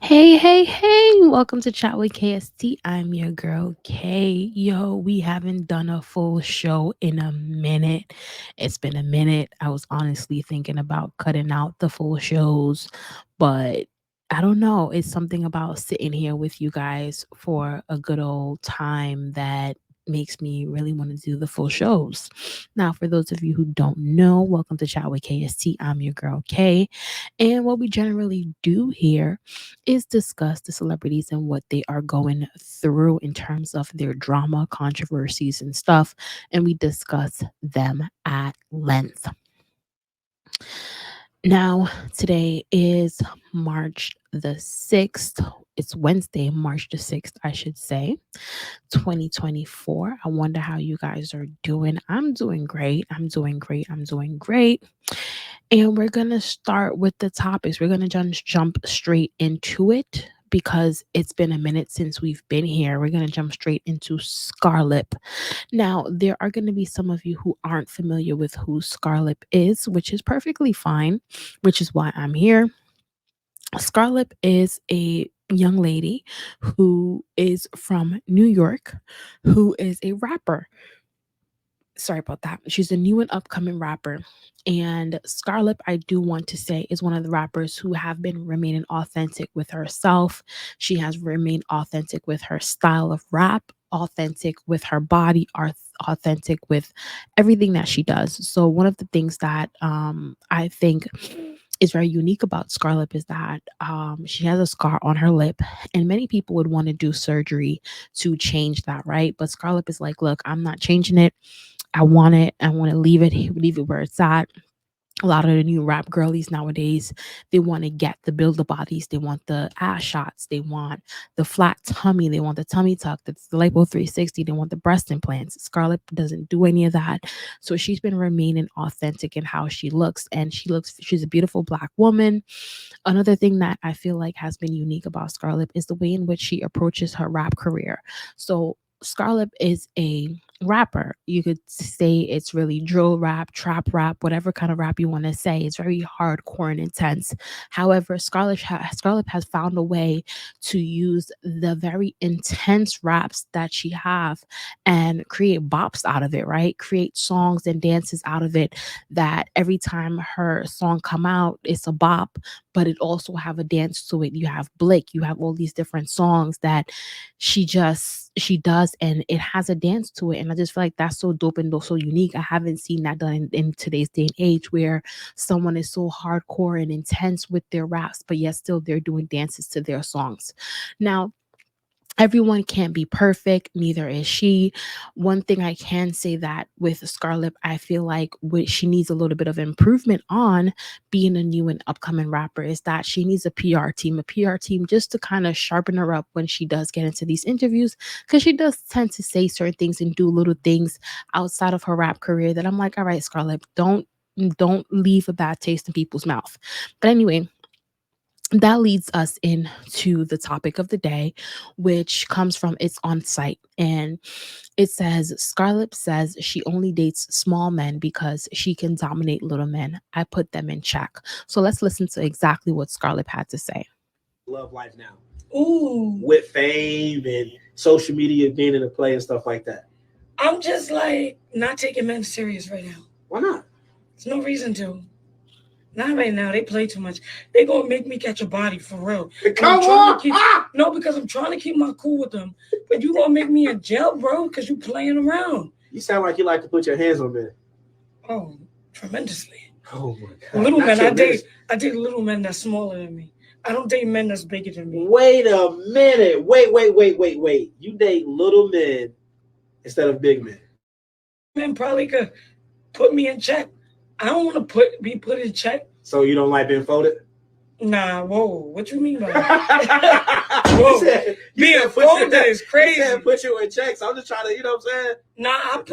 Hey, welcome to Chat with KST. I'm your girl K. Yo, we haven't done a full show in a minute. It's been a minute. I was honestly thinking about cutting out the full shows, but I don't know. It's something about sitting here with you guys for a good old time that makes me really want to do the full shows. Now, for those of you who don't know, welcome to Chat with KST. I'm your girl K. And what we generally do here is discuss the celebrities and what they are going through in terms of their drama, controversies, and stuff. And we discuss them at length. Now, today is March the 6th. It's Wednesday, March the 6th, I should say, 2024. I wonder how you guys are doing. I'm doing great. I'm doing great. And we're going to start with the topics. We're going to just jump straight into it because it's been a minute since we've been here. We're going to jump straight into Scarlett. Now, there are going to be some of you who aren't familiar with who Scarlett is, which is perfectly fine, which is why I'm here. Scarlett is a young lady who is from New York, who is a rapper. Sorry about that. She's a new and upcoming rapper. And Scarlett, I do want to say, is one of the rappers who have been remaining authentic with herself. She has remained authentic with her style of rap, authentic with her body, authentic with everything that she does. So one of the things that I think is very unique about Scarlett is that she has a scar on her lip, and many people would want to do surgery to change that, right? But Scarlett is like, look, I'm not changing it. I want it. I want to leave it where it's at. A lot of the new rap girlies nowadays, they want to get the build the bodies. They want the ass shots. They want the flat tummy. They want the tummy tuck. That's the lipo 360. They want the breast implants. Scarlett doesn't do any of that. So she's been remaining authentic in how she looks. And she's a beautiful black woman. Another thing that I feel like has been unique about Scarlett is the way in which she approaches her rap career. So Scarlett is a rapper. You could say it's really drill rap, trap rap, whatever kind of rap you want to say. It's very hardcore and intense. However, Scarlett has found a way to use the very intense raps that she have and create bops out of it, right? Create songs and dances out of it that every time her song come out, it's a bop, but it also have a dance to it. You have Blick, you have all these different songs that she does, and it has a dance to it. And I just feel like that's so dope and so unique. I haven't seen that done in today's day and age, where someone is so hardcore and intense with their raps, but yet still they're doing dances to their songs. Now, everyone can't be perfect, neither is she. One thing I can say that with Scarlett, I feel like what she needs a little bit of improvement on, being a new and upcoming rapper, is that she needs a PR team just to kind of sharpen her up when she does get into these interviews, because she does tend to say certain things and do little things outside of her rap career that I'm like, all right, Scarlett, don't leave a bad taste in people's mouth. But anyway, that leads us into the topic of the day, which comes from It's On Site. And it says, Scarlett says she only dates small men because she can dominate little men. I put them in check. So let's listen to exactly what Scarlett had to say. Love life now. Ooh. With fame and social media being in the play and stuff like that. I'm just like not taking men serious right now. Why not? There's no reason to. Not right now. They play too much. They gonna make me catch a body for real. Come on! No, because I'm trying to keep my cool with them. But you gonna make me in jail, bro, because you playing around. You sound like you like to put your hands on men. Oh, tremendously. Oh my god. Little men, I date little men that's smaller than me. I don't date men that's bigger than me. Wait a minute. Wait. You date little men instead of big men. Men probably could put me in check. I don't want to be put in check. So you don't like being folded? Nah, whoa. What you mean by that? Whoa. Being folded is crazy. You put you in check. So I'm just trying to, you know what I'm saying? Nah, I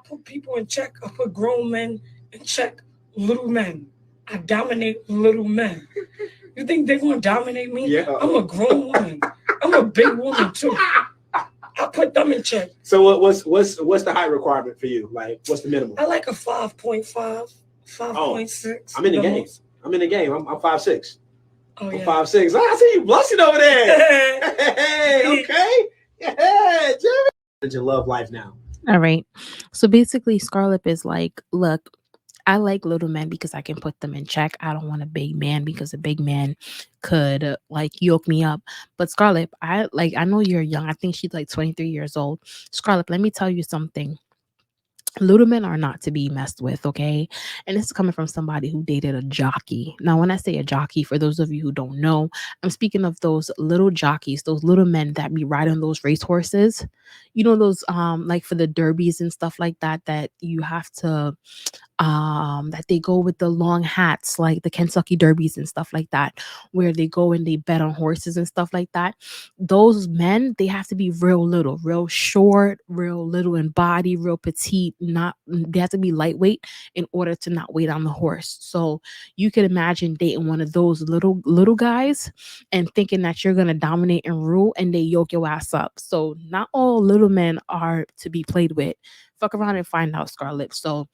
put people in check. I put grown men in check. Little men. I dominate little men. You think they're gonna dominate me? Yeah. I'm a grown woman. I'm a big woman too. I put them in check. So what's the height requirement for you? Like, what's the minimum? I like a 5.5, 5.6. I'm in the game. I'm 5'6". Oh, yeah. 5'6". I see you blushing over there. Hey, okay. Yeah, Jimmy. Your love life now. All right. So basically, Scarlett is like, look, I like little men because I can put them in check. I don't want a big man because a big man could like yoke me up. But Scarlett, I know you're young. I think she's like 23 years old. Scarlett, let me tell you something. Little men are not to be messed with, okay? And this is coming from somebody who dated a jockey. Now, when I say a jockey, for those of you who don't know, I'm speaking of those little jockeys, those little men that be riding those racehorses. You know, those like for the derbies and stuff like that, that you have to that they go with the long hats like the Kentucky Derbies and stuff like that, where they go and they bet on horses and stuff like that. Those men, they have to be real little, real short, real little in body, real petite, not they have to be lightweight in order to not weight on the horse. So you could imagine dating one of those little guys and thinking that you're gonna dominate and rule and they yoke your ass up. So not all little men are to be played with. Fuck around and find out, Scarlett. So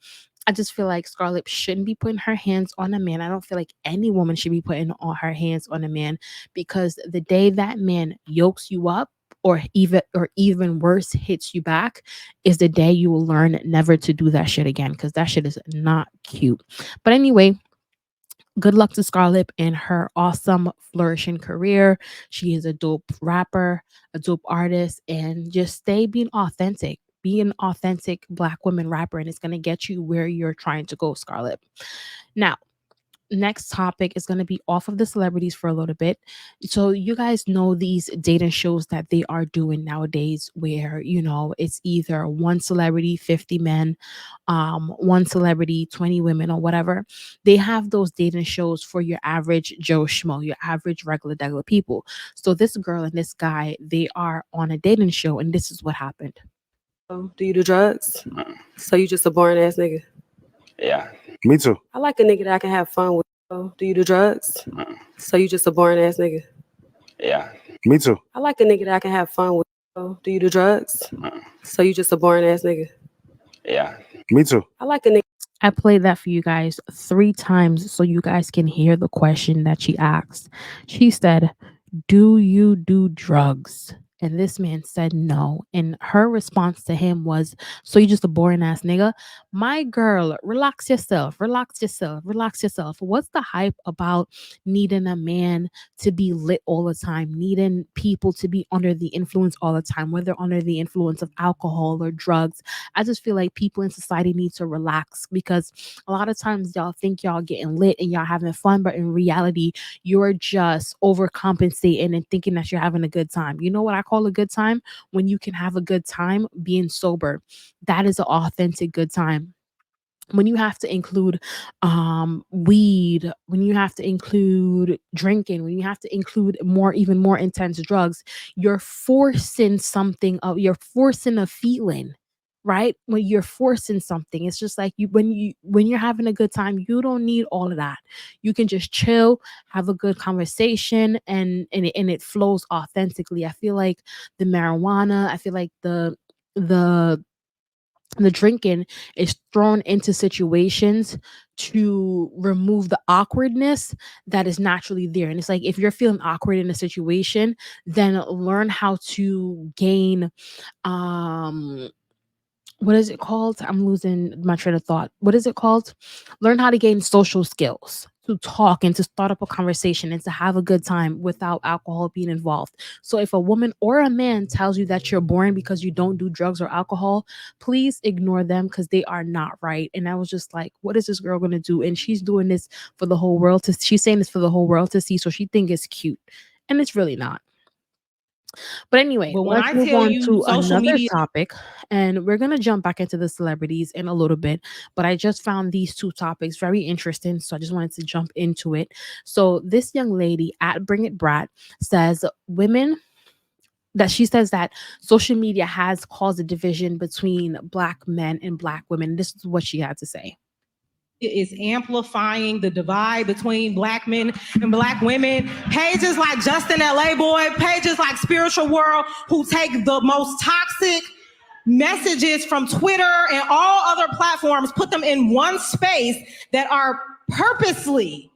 I just feel like Scarlett shouldn't be putting her hands on a man. I don't feel like any woman should be putting all her hands on a man, because the day that man yokes you up or even worse hits you back is the day you will learn never to do that shit again, because that shit is not cute. But anyway, good luck to Scarlett in her awesome flourishing career. She is a dope rapper, a dope artist, and just stay being authentic. Be an authentic Black woman rapper, and it's going to get you where you're trying to go, Scarlett. Now, next topic is going to be off of the celebrities for a little bit. So you guys know these dating shows that they are doing nowadays, where it's either one celebrity 50 men, one celebrity 20 women, or whatever. They have those dating shows for your average Joe Schmo, your average regular people. So this girl and this guy, they are on a dating show, and this is what happened. Do you do drugs? So you just a boring ass nigga? Yeah. Me too. I like a nigga that I can have fun with. Do you do drugs? So you just a boring ass nigga? Yeah. Me too. I like a nigga that I can have fun with. Do you do drugs? So you just a boring ass nigga? Yeah. Me too. I like a nigga. I played that for you guys 3 times so you guys can hear the question that she asked. She said, "Do you do drugs?" And this man said no. And her response to him was, "So you just a boring ass nigga?" My girl, relax yourself, relax yourself, relax yourself. What's the hype about needing a man to be lit all the time, needing people to be under the influence all the time, whether under the influence of alcohol or drugs? I just feel like people in society need to relax, because a lot of times y'all think y'all getting lit and y'all having fun, but in reality, you're just overcompensating and thinking that you're having a good time. You know what I call a good time? When you can have a good time being sober. That is an authentic good time. When you have to include weed, when you have to include drinking, when you have to include even more intense drugs, you're forcing something of you're forcing a feeling, right? When you're forcing something, it's just like when you're having a good time, you don't need all of that. You can just chill, have a good conversation, and it flows authentically. I feel like the marijuana, I feel like the the drinking is thrown into situations to remove the awkwardness that is naturally there. And it's like, if you're feeling awkward in a situation, then learn how to gain um what is it called? I'm losing my train of thought. What is it called? Learn how to gain social skills, to talk and to start up a conversation and to have a good time without alcohol being involved. So if a woman or a man tells you that you're boring because you don't do drugs or alcohol, please ignore them, because they are not right. And I was just like, what is this girl gonna do? And she's doing this for the whole world to she's saying this for the whole world to see. So she think it's cute. And it's really not. But anyway, But when let's I move tell on you to social another media, topic. And we're going to jump back into the celebrities in a little bit. But I just found these two topics very interesting. So I just wanted to jump into it. So this young lady at Bring It Brat says she says that social media has caused a division between Black men and Black women. This is what she had to say. is amplifying the divide between Black men and Black women. Pages like Justin LA Boy, pages like Spiritual World, who take the most toxic messages from Twitter and all other platforms, put them in one space, that are purposely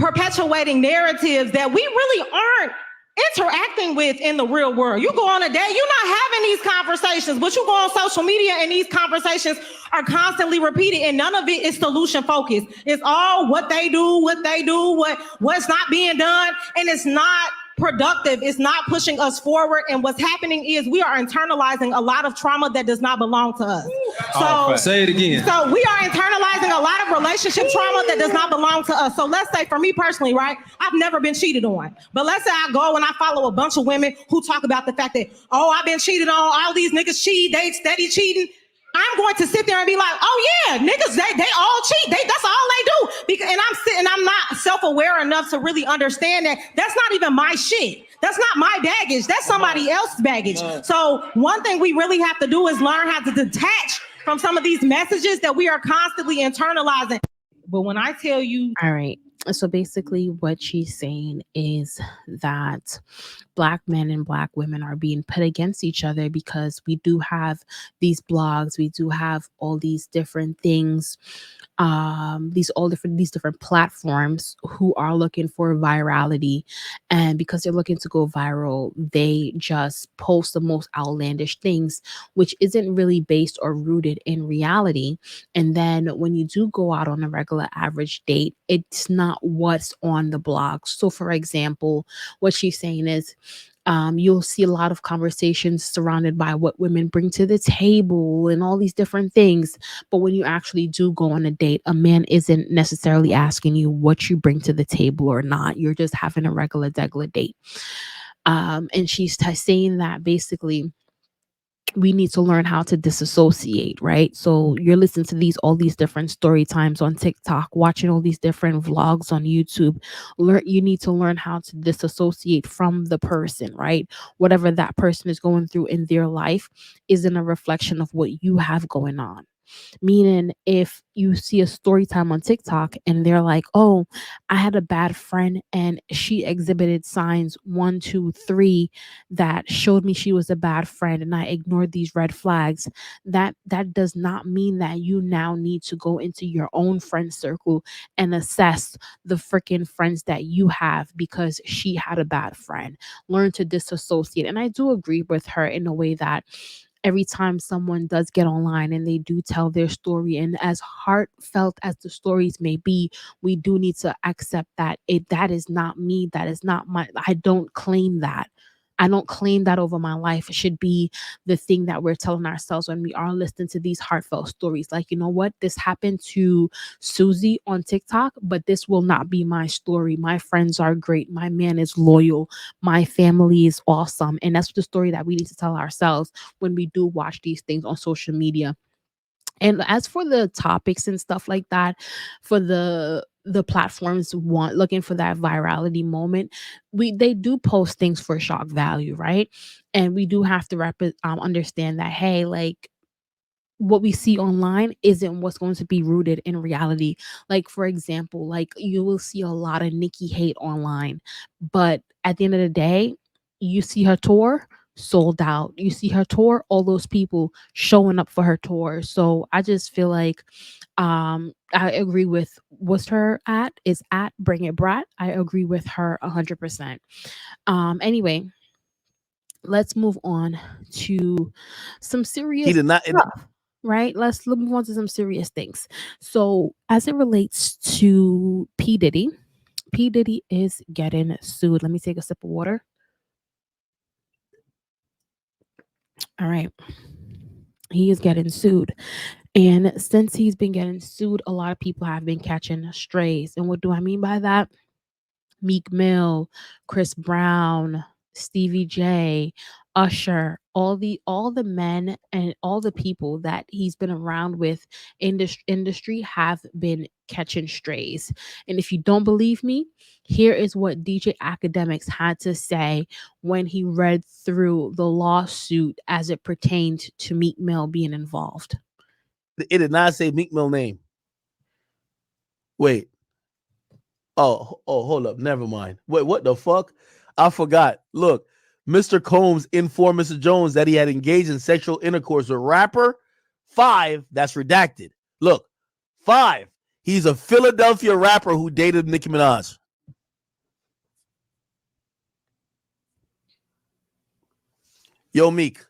perpetuating narratives that we really aren't interacting with in the real world. You go on a date, you're not having these conversations, but you go on social media and these conversations are constantly repeated, and none of it is solution focused. It's all what they do, what's not being done, and it's not productive. It's not pushing us forward. And what's happening is we are internalizing a lot of trauma that does not belong to us. So say it again. So we are internalizing a lot of relationship trauma that does not belong to us. So let's say for me personally, right? I've never been cheated on. But let's say I go and I follow a bunch of women who talk about the fact that, oh, I've been cheated on, all these niggas cheat, they steady cheating. I'm going to sit there and be like, oh yeah, niggas, they all cheat. That's all they do. And I'm not self-aware enough to really understand that that's not even my shit. That's not my baggage. That's somebody else's baggage. So one thing we really have to do is learn how to detach from some of these messages that we are constantly internalizing. But when I tell you, all right. So basically what she's saying is that Black men and Black women are being put against each other because we do have these blogs, we do have all these different things, these different platforms who are looking for virality, and because they're looking to go viral, they just post the most outlandish things, which isn't really based or rooted in reality. And then when you do go out on a regular average date, it's not what's on the blog. So for example, what she's saying is, you'll see a lot of conversations surrounded by what women bring to the table and all these different things. But when you actually do go on a date, a man isn't necessarily asking you what you bring to the table or not. You're just having a regular date. And she's saying that basically we need to learn how to disassociate, right? So you're listening to all these different story times on TikTok, watching all these different vlogs on YouTube. You need to learn how to disassociate from the person, right? Whatever that person is going through in their life isn't a reflection of what you have going on. Meaning, if you see a story time on TikTok and they're like, oh, I had a bad friend and she exhibited signs 1, 2, 3 that showed me she was a bad friend and I ignored these red flags, that does not mean that you now need to go into your own friend circle and assess the freaking friends that you have because she had a bad friend. Learn to disassociate. And I do agree with her in a way that every time someone does get online and they do tell their story, and as heartfelt as the stories may be, we do need to accept that that is not me, that is not my, I don't claim that. I don't claim that over my life. It should be the thing that we're telling ourselves when we are listening to these heartfelt stories. Like, you know what? This happened to Susie on TikTok, but this will not be my story. My friends are great. My man is loyal. My family is awesome. And that's the story that we need to tell ourselves when we do watch these things on social media. And as for the topics and stuff like that, for the platforms want looking for that virality moment, they do post things for shock value, right? And we do have to understand that, hey, like, what we see online isn't what's going to be rooted in reality. Like, for example, like, you will see a lot of Nikki hate online, but at the end of the day, you see her tour sold out. You see her tour, all those people showing up for her tour. So I just feel like I agree with what's her at Bring It Brat. I agree with her 100%. Anyway, let's move on to some serious He did not. stuff, right? Let's move on to some serious things. So, as it relates to P. Diddy is getting sued. Let me take a sip of water. All right. He is getting sued. And since he's been getting sued, a lot of people have been catching strays. And what do I mean by that? Meek Mill, Chris Brown, Stevie J, Usher, all the men and all the people that he's been around with in this industry have been catching strays. And if you don't believe me, here is what DJ Academics had to say when he read through the lawsuit as it pertained to Meek Mill being involved. It did not say Meek Mill name. Wait. Oh, hold up. Never mind. Wait, what the fuck? I forgot. Look, Mr. Combs informed Mr. Jones that he had engaged in sexual intercourse with rapper 5. That's redacted. Look, 5. He's a Philadelphia rapper who dated Nicki Minaj. Yo, Meek,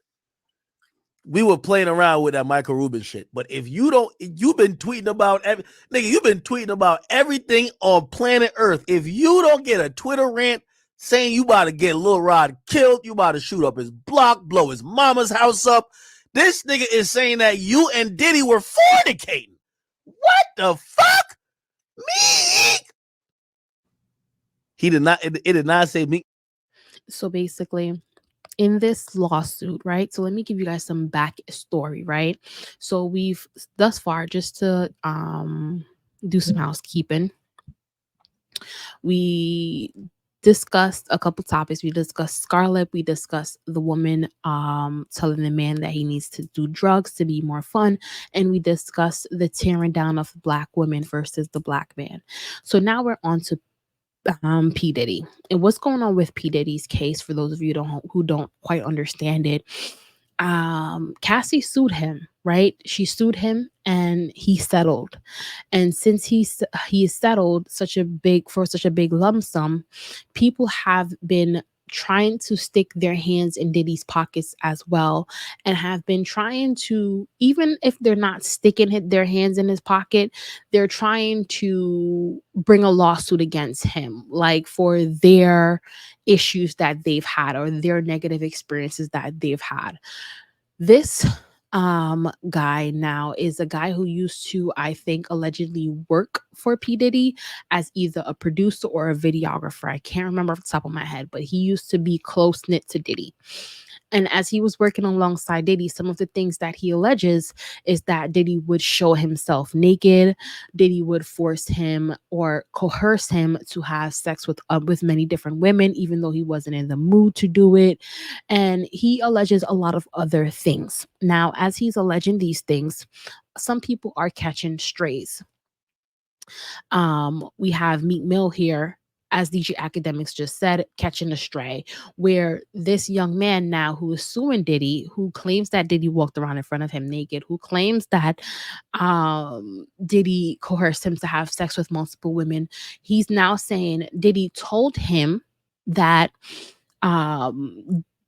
we were playing around with that Michael Rubin shit. But if you don't, you've been tweeting about nigga, you've been tweeting about everything on planet Earth. If you don't get a Twitter rant saying you about to get Lil Rod killed, you about to shoot up his block, blow his mama's house up, this nigga is saying that you and Diddy were fornicating. What the fuck? Meek? He did not. It did not say Meek. So basically, in this lawsuit, right? So let me give you guys some back story, right? So we've thus far, just to do some housekeeping, we discussed a couple topics. We discussed Scarlett. We discussed the woman telling the man that he needs to do drugs to be more fun. And we discussed the tearing down of black women versus the black man. So now we're on to P. Diddy. And what's going on with P. Diddy's case, for those of you who don't quite understand it, Cassie sued him, right? She sued him and he settled. And since he settled for such a big lump sum, people have been trying to stick their hands in Diddy's pockets as well, and have been trying to, even if they're not sticking their hands in his pocket, they're trying to bring a lawsuit against him, like for their issues that they've had or their negative experiences that they've had. This guy now is a guy who used to, I think, allegedly work for P. Diddy as either a producer or a videographer. I can't remember off the top of my head, but he used to be close knit to Diddy. And as he was working alongside Diddy, some of the things that he alleges is that Diddy would show himself naked. Diddy would force him or coerce him to have sex with many different women, even though he wasn't in the mood to do it. And he alleges a lot of other things. Now, as he's alleging these things, some people are catching strays. We have Meek Mill here, as DJ Academics just said, catching a stray, where this young man now who is suing Diddy, who claims that Diddy walked around in front of him naked, who claims that Diddy coerced him to have sex with multiple women, he's now saying Diddy told him that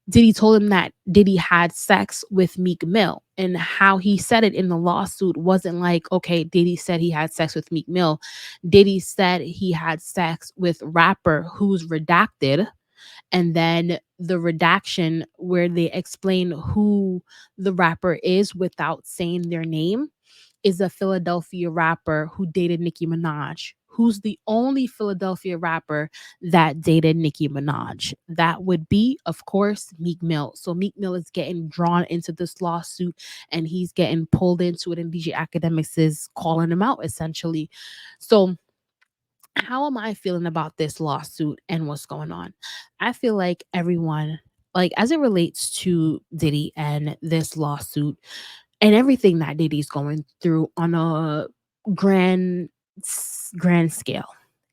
Diddy had sex with Meek Mill. And how he said it in the lawsuit wasn't like, okay, Diddy said he had sex with Meek Mill. Diddy said he had sex with rapper who's redacted. And then the redaction where they explain who the rapper is without saying their name is a Philadelphia rapper who dated Nicki Minaj, who's the only Philadelphia rapper that dated Nicki Minaj. That would be, of course, Meek Mill. So Meek Mill is getting drawn into this lawsuit and he's getting pulled into it, and DJ Academics is calling him out essentially. So how am I feeling about this lawsuit and what's going on? I feel like everyone, like as it relates to Diddy and this lawsuit, and everything that Diddy's going through on a grand grand scale.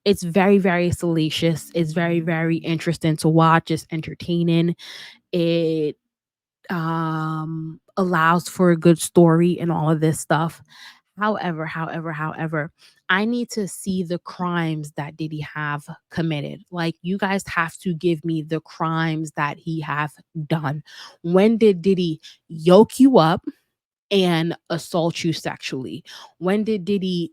It's very, very salacious. It's very, very interesting to watch. It's entertaining. It allows for a good story and all of this stuff. However, I need to see the crimes that Diddy have committed. Like, you guys have to give me the crimes that he have done. When did Diddy yoke you up and assault you sexually? When did Diddy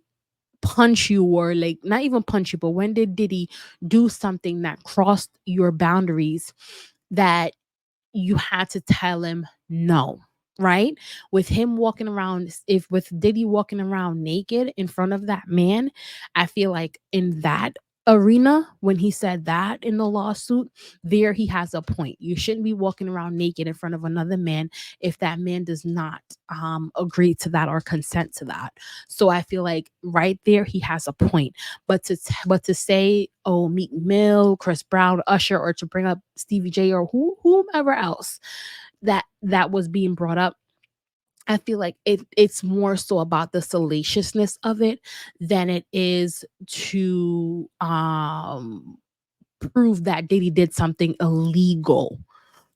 punch you, or like not even punch you, but when did Diddy do something that crossed your boundaries that you had to tell him no? Right? With him walking around, if with Diddy walking around naked in front of that man, I feel like in that arena, when he said that in the lawsuit, there he has a point. You shouldn't be walking around naked in front of another man if that man does not agree to that or consent to that. So I feel like right there he has a point. But to say, oh, Meek Mill, Chris Brown, Usher, or to bring up Stevie J or whomever else that was being brought up, I feel like it's more so about the salaciousness of it than it is to prove that Diddy did something illegal.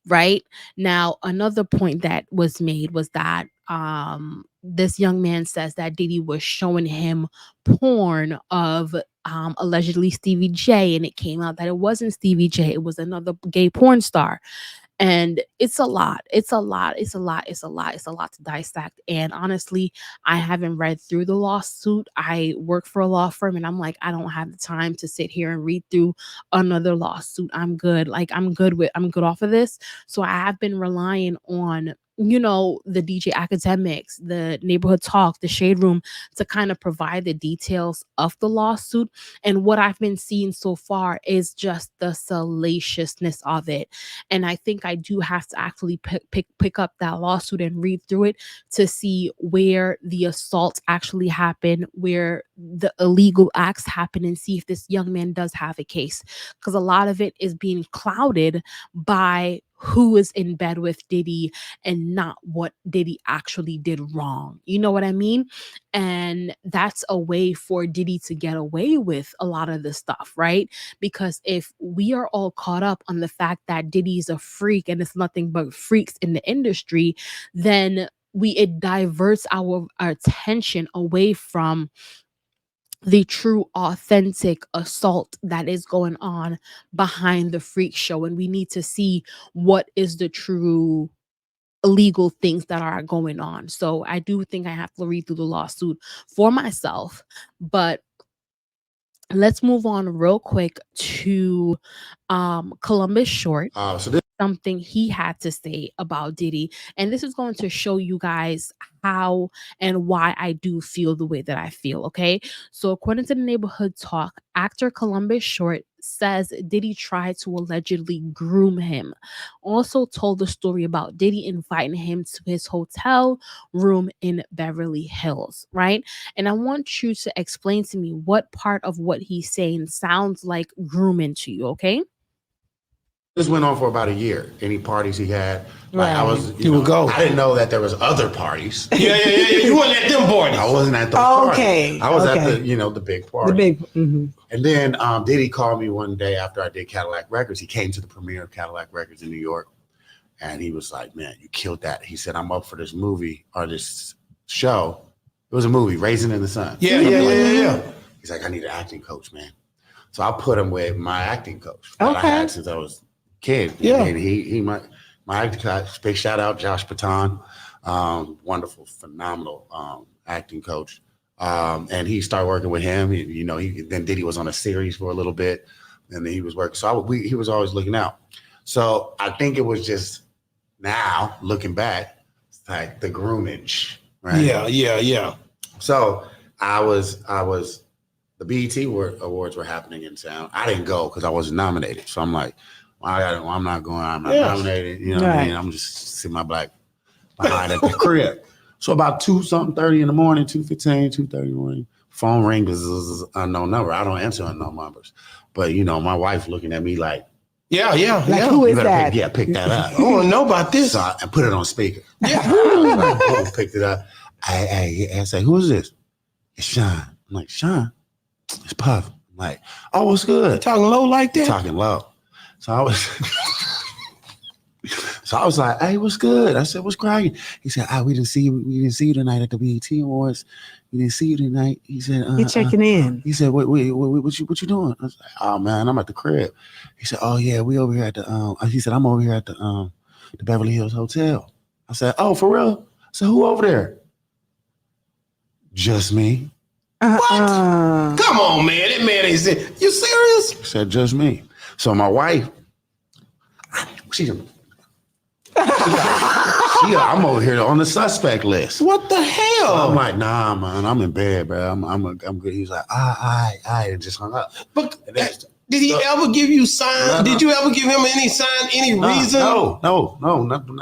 Right? Now, another point that was made was that this young man says that Diddy was showing him porn of allegedly Stevie J, and it came out that it wasn't Stevie J, it was another gay porn star. And it's a lot. It's a lot. It's a lot. It's a lot. It's a lot to dissect. And honestly, I haven't read through the lawsuit. I work for a law firm and I'm like, I don't have the time to sit here and read through another lawsuit. I'm good. Like I'm good off of this. So I have been relying on, you know, the DJ academics, the neighborhood talk, the shade room to kind of provide the details of the lawsuit. And what I've been seeing so far is just the salaciousness of it. And I think I do have to actually pick up that lawsuit and read through it to see where the assaults actually happen, where the illegal acts happen, and see if this young man does have a case. Because a lot of it is being clouded by who is in bed with Diddy and not what Diddy actually did wrong. You know what I mean? And that's a way for Diddy to get away with a lot of the stuff, right? Because if we are all caught up on the fact that Diddy's a freak and it's nothing but freaks in the industry, then it diverts our attention away from the true authentic assault that is going on behind the freak show. And we need to see what is the true illegal things that are going on. So I do think I have to read through the lawsuit for myself. But let's move on real quick to Columbus Short. Something he had to say about Diddy. And this is going to show you guys how and why I do feel the way that I feel, okay? So according to the Neighborhood Talk, actor Columbus Short says Diddy tried to allegedly groom him. Also told the story about Diddy inviting him to his hotel room in Beverly Hills, right? And I want you to explain to me what part of what he's saying sounds like grooming to you, okay? This went on for about a year. Any parties he had, like I was, you would go. I didn't know that there was other parties. Yeah. You wasn't at them parties. I wasn't at those parties. I was at the, the big party. The big. And then Diddy called me one day after I did Cadillac Records. He came to the premiere of Cadillac Records in New York, and he was like, "Man, you killed that." He said, "I'm up for this movie or this show." It was a movie, Raisin in the Sun. Yeah. He's like, "I need an acting coach, man." So I put him with my acting coach that I had since I was kid. Yeah. And my acting coach, big shout out, Josh Patan, wonderful, phenomenal acting coach. And he started working with him. Then Diddy was on a series for a little bit, and then he was working. So he was always looking out. So I think it was just now looking back, like the groomage, right? Yeah. So I was the BET Awards were happening in town. I didn't go because I wasn't nominated. So I'm like, I'm not going. I'm not nominated. You know what I mean? I'm just sitting my black behind at the crib. So about 2:30 in the morning, 2:15, 2:30 in the morning, phone rings. This is unknown number. I don't answer unknown numbers. But my wife looking at me like, yeah. Who is that? Pick that up. I want to know about this. So I put it on speaker. Yeah. I picked it up. I say, who is this? It's Sean. I'm like, Sean, it's Puff. I'm like, oh, what's good? You talking low like that? Talking low. So I was like, hey, what's good? I said, what's cracking? He said, we didn't see you tonight at the BET Awards. We didn't see you tonight. He said, He checking in. He said, what you doing? I was like, oh man, I'm at the crib. He said, oh yeah, we over here at the he said, I'm over here at the Beverly Hills Hotel. I said, oh, for real? I said, who over there? Just me. What? Come on, man. That man ain't saying, you serious? I said, just me. So my wife, I'm over here on the suspect list. What the hell? So I'm like, nah, man, I'm in bed, bro. I'm good. He was like, and just hung up. But did he ever give you signs? Did you ever give him any sign, any reason? No, nothing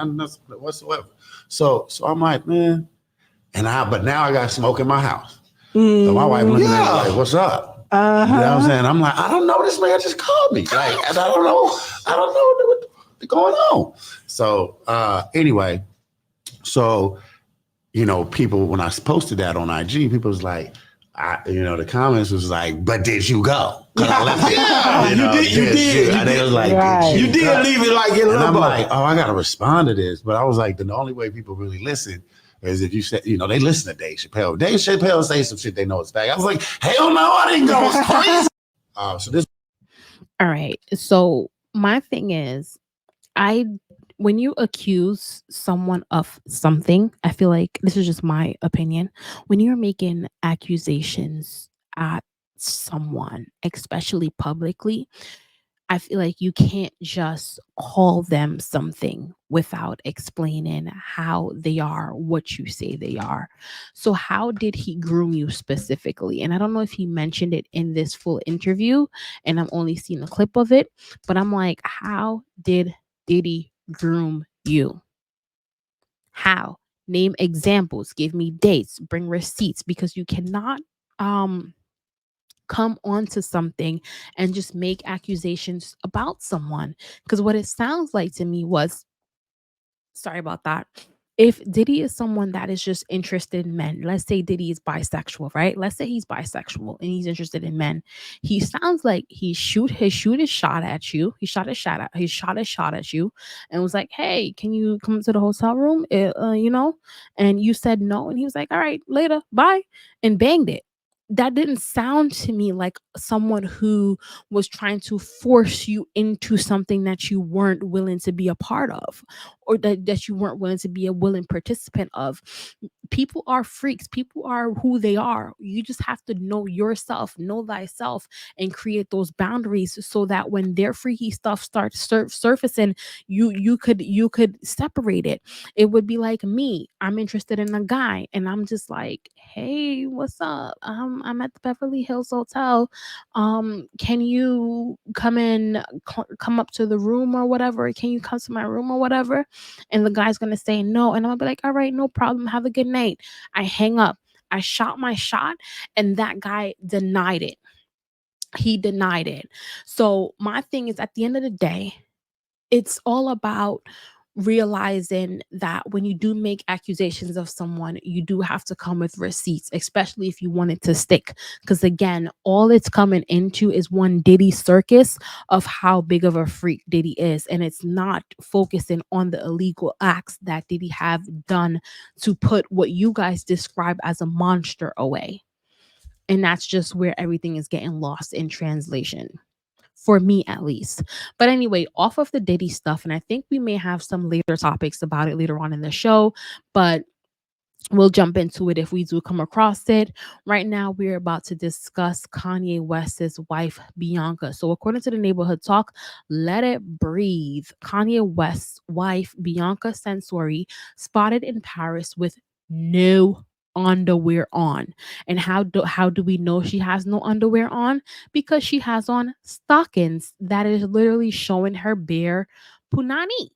whatsoever. So I'm like, man, but now I got smoke in my house. So my wife looking at me like, what's up? You know what I'm saying? I'm like, I don't know. This man just called me. Like, and I don't know what's going on. So anyway, people, when I posted that on IG, people was like, the comments was like, but did you go? I left it. You did. And they was like, you did leave it like in limbo. And I'm like, I got to respond to this. But I was like, the only way people really listen is if you said, they listen to Dave Chappelle. Dave Chappelle say some shit they know it's fake. I was like, hell no, I didn't go. It's crazy. All right. So my thing is, I when you accuse someone of something, I feel like this is just my opinion. When you're making accusations at someone, especially publicly, I feel like you can't just call them something without explaining how they are what you say they are. So, how did he groom you specifically? And I don't know if he mentioned it in this full interview, and I'm only seeing a clip of it, but I'm like, how did Diddy groom you? How? Name examples, give me dates, bring receipts, because you cannot um come onto something and just make accusations about someone. Because what it sounds like to me was, sorry about that. If Diddy is someone that is just interested in men, let's say Diddy is bisexual, right? Let's say he's bisexual and he's interested in men. He sounds like he shoot his shot at you. He shot a shot at you and was like, "Hey, can you come to the hotel room?" And you said no, and he was like, "All right, later, bye," and banged it. That didn't sound to me like someone who was trying to force you into something that you weren't willing to be a part of, or that you weren't willing to be a willing participant of. People are freaks. People are who they are. You just have to know yourself, know thyself, and create those boundaries so that when their freaky stuff starts surfacing, you could separate it. It would be like me. I'm interested in a guy, and I'm just like, "Hey, what's up? I'm at the Beverly Hills Hotel. Can you come up to the room or whatever? Can you come to my room or whatever?" And the guy's gonna say no, and I'm gonna be like, "All right, no problem. Have a good night." I hang up. I shot my shot, and that guy denied it. He denied it. So my thing is, at the end of the day, it's all about realizing that when you do make accusations of someone, you do have to come with receipts, especially if you want it to stick. Because again, all it's coming into is one Diddy circus of how big of a freak Diddy is. And it's not focusing on the illegal acts that Diddy have done to put what you guys describe as a monster away. And that's just where everything is getting lost in translation, for me at least. But anyway, off of the Diddy stuff, and I think we may have some later topics about it later on in the show, but we'll jump into it if we do come across it. Right now, we're about to discuss Kanye West's wife, Bianca. So, according to the neighborhood talk, let it breathe. Kanye West's wife, Bianca Censori, spotted in Paris with no underwear on. And how do we know she has no underwear on? Because she has on stockings that is literally showing her bare punani.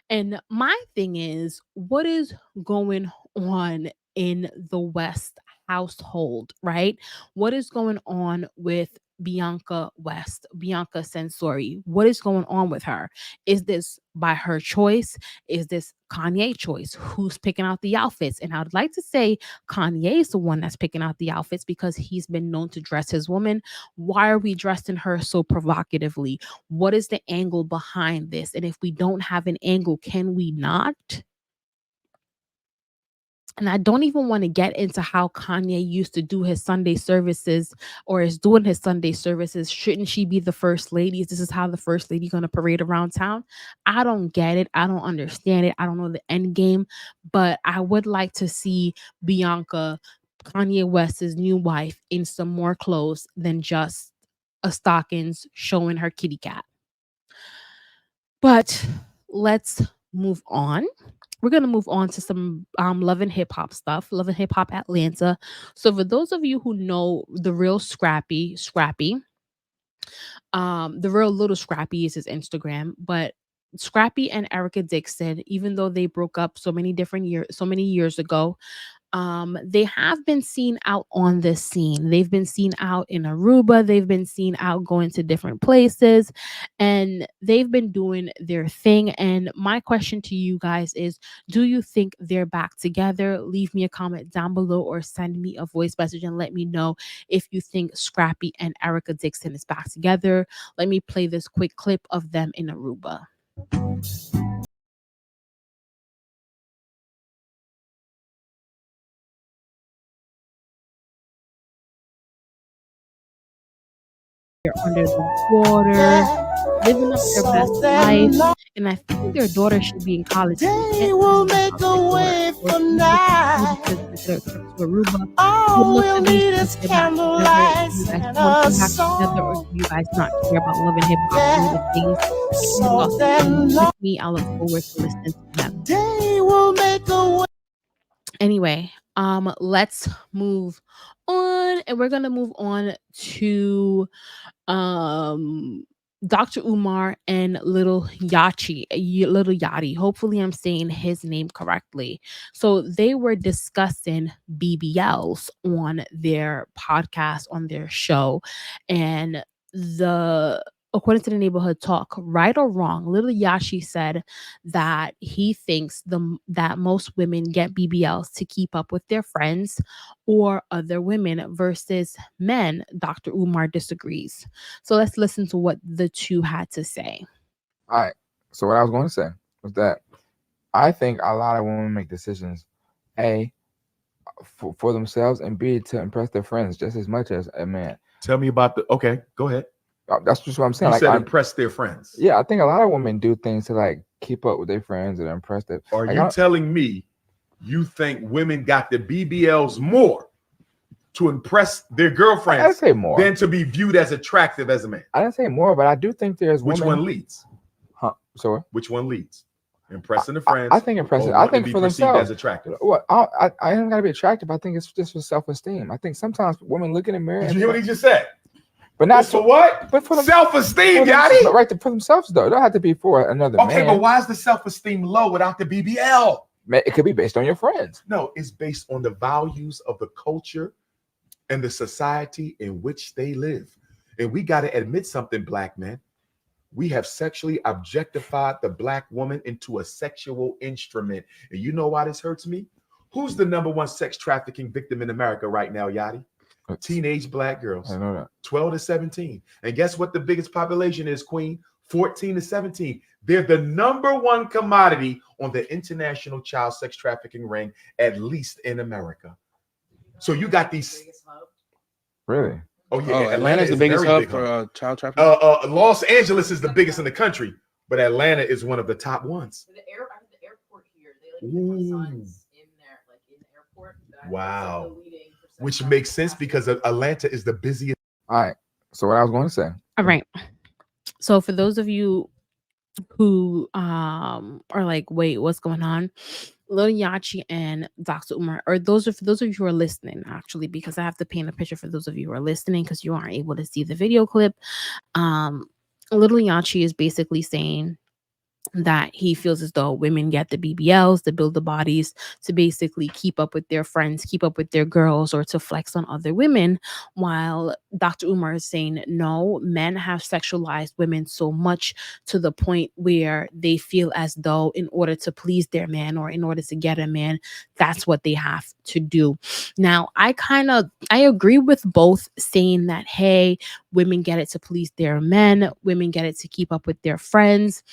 And my thing is, what is going on in the West household, right? What is going on with Bianca West, Bianca Sensori? What is going on with her? Is this by her choice? Is this Kanye choice? Who's picking out the outfits? And I'd like to say Kanye is the one that's picking out the outfits because he's been known to dress his woman. Why are we dressing her so provocatively? What is the angle behind this? And if we don't have an angle, can we not? And I don't even want to get into how Kanye used to do his Sunday services or is doing his Sunday services. Shouldn't she be the first lady? This is how the first lady going to parade around town. I don't get it. I don't understand it. I don't know the end game, but I would like to see Bianca, Kanye West's new wife, in some more clothes than just a stockings showing her kitty cat. But let's move on. We're gonna move on to some Love and Hip Hop stuff. Love and Hip Hop Atlanta. So for those of you who know the real Scrappy, the real Little Scrappy is his Instagram, but Scrappy and Erica Dixon, even though they broke up so many years ago, they have been seen out on this scene. They've been seen out in Aruba. They've been seen out going to different places, and they've been doing their thing. And my question to you guys is, do you think they're back together? Leave me a comment down below or send me a voice message and let me know if you think Scrappy and Erica Dixon is back together. Let me play this quick clip of them in Aruba. They're under the water, living up their best life. and I think their daughter should be in college. So we They can't will really make about a their daughter. way So if for we look at maybe night. to Aruba, we would All love we'll at least need for them is to get back together. Do candlelight you guys and want a them back together, or do song. you guys not care about love and hip hop Yeah, related things? Share your so thoughts then with me. I look forward to listening to them. they will make a way. Anyway, let's move on, and we're gonna move on to um Dr. Umar and Little Yachty. Hopefully I'm saying his name correctly. So they were discussing BBLs on their podcast, on their show, and the according to the neighborhood talk, right or wrong, Little Yashi said that he thinks that most women get BBLs to keep up with their friends or other women versus men. Dr. Umar disagrees. So let's listen to what the two had to say. All right. So what I was going to say was that I think a lot of women make decisions, A, for themselves, and B, to impress their friends just as much as a man. Tell me about okay, go ahead. That's just what I'm saying. You like, said impress their friends. Yeah, I think a lot of women do things to like keep up with their friends and impress them. Are you telling me you think women got the BBLs more to impress their girlfriends I didn't say more than to be viewed as attractive as a man? I didn't say more, but I do think there's Which women. one leads? Huh? So which one leads? Impressing the friends. I think impressing. I think for themselves as attractive. What I ain't gotta be attractive. I think it's just for self-esteem. I think sometimes women look in the mirror. Did you hear what he just said? But not for what? But for self-esteem, Yachty. Right, for themselves though. It don't have to be for another man. Okay, but why is the self-esteem low without the BBL? It could be based on your friends. No, it's based on the values of the culture and the society in which they live. And we got to admit something, black men. We have sexually objectified the black woman into a sexual instrument. And you know why this hurts me? Who's the number one sex trafficking victim in America right now, Yachty? Teenage black girls. I know that. 12 to 17. And guess what the biggest population is, Queen? 14 to 17. They're the number one commodity on the international child sex trafficking ring, at least in America. So you got these. Really? Oh, yeah. Atlanta's the biggest hub for child trafficking. Los Angeles is the biggest in the country, but Atlanta is one of the top ones. The airport here, they like signs in there, like in the airport. Wow. Which makes sense because Atlanta is the busiest. All right. So what I was going to say. All right. So for those of you who are like, wait, what's going on? Lil Yachi and Dr. Umar, or for those of you who are listening, actually, because I have to paint a picture for those of you who are listening because you aren't able to see the video clip. Lil Yachi is basically saying that he feels as though women get the BBLs to build the bodies to basically keep up with their friends, keep up with their girls, or to flex on other women, while Dr. Umar is saying, no, men have sexualized women so much to the point where they feel as though in order to please their man or in order to get a man, that's what they have to do. Now, I agree with both saying that, hey, women get it to please their men, women get it to keep up with their friends.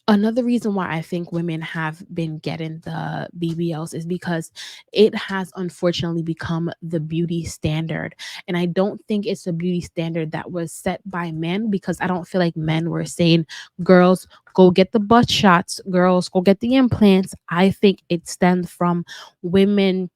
Another reason why I think women have been getting the BBLs is because it has unfortunately become the beauty standard. And I don't think it's a beauty standard that was set by men, because I don't feel like men were saying, girls, go get the butt shots, girls, go get the implants. I think it stems from women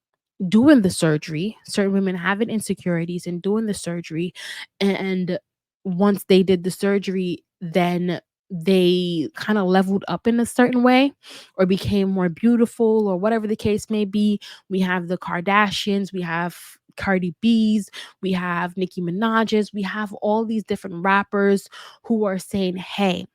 doing the surgery, certain women having insecurities and doing the surgery. And once they did the surgery, then they kind of leveled up in a certain way or became more beautiful or whatever the case may be. We have the Kardashians, we have Cardi B's, we have Nicki Minaj's, we have all these different rappers who are saying, hey,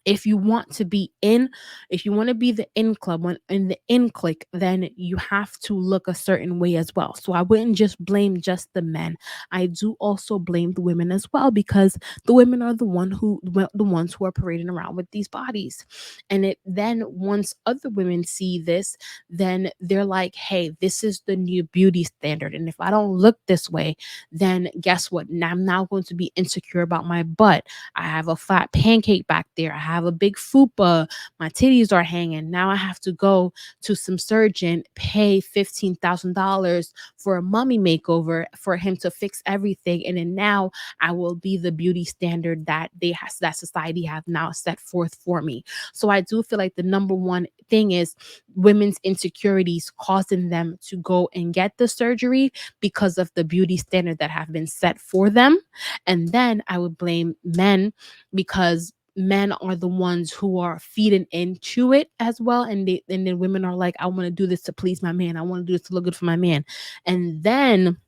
if you want to be the in club, when in the in clique, then you have to look a certain way as well. So I wouldn't just blame just the men. I do also blame the women as well, because the women are the ones who are parading around with these bodies. And it then, once other women see this, then they're like, hey, this is the new beauty standard. And if I don't look this way, then guess what? Now I'm now going to be insecure about my butt. I have a flat pancake back there. I have a big fupa, my titties are hanging. Now I have to go to some surgeon, pay $15,000 for a mummy makeover for him to fix everything. And then now I will be the beauty standard that that society have now set forth for me. So I do feel like the number one thing is women's insecurities causing them to go and get the surgery because of the beauty standard that have been set for them. And then I would blame men because men are the ones who are feeding into it as well, and then women are like, I want to do this to please my man, I want to do this to look good for my man. And then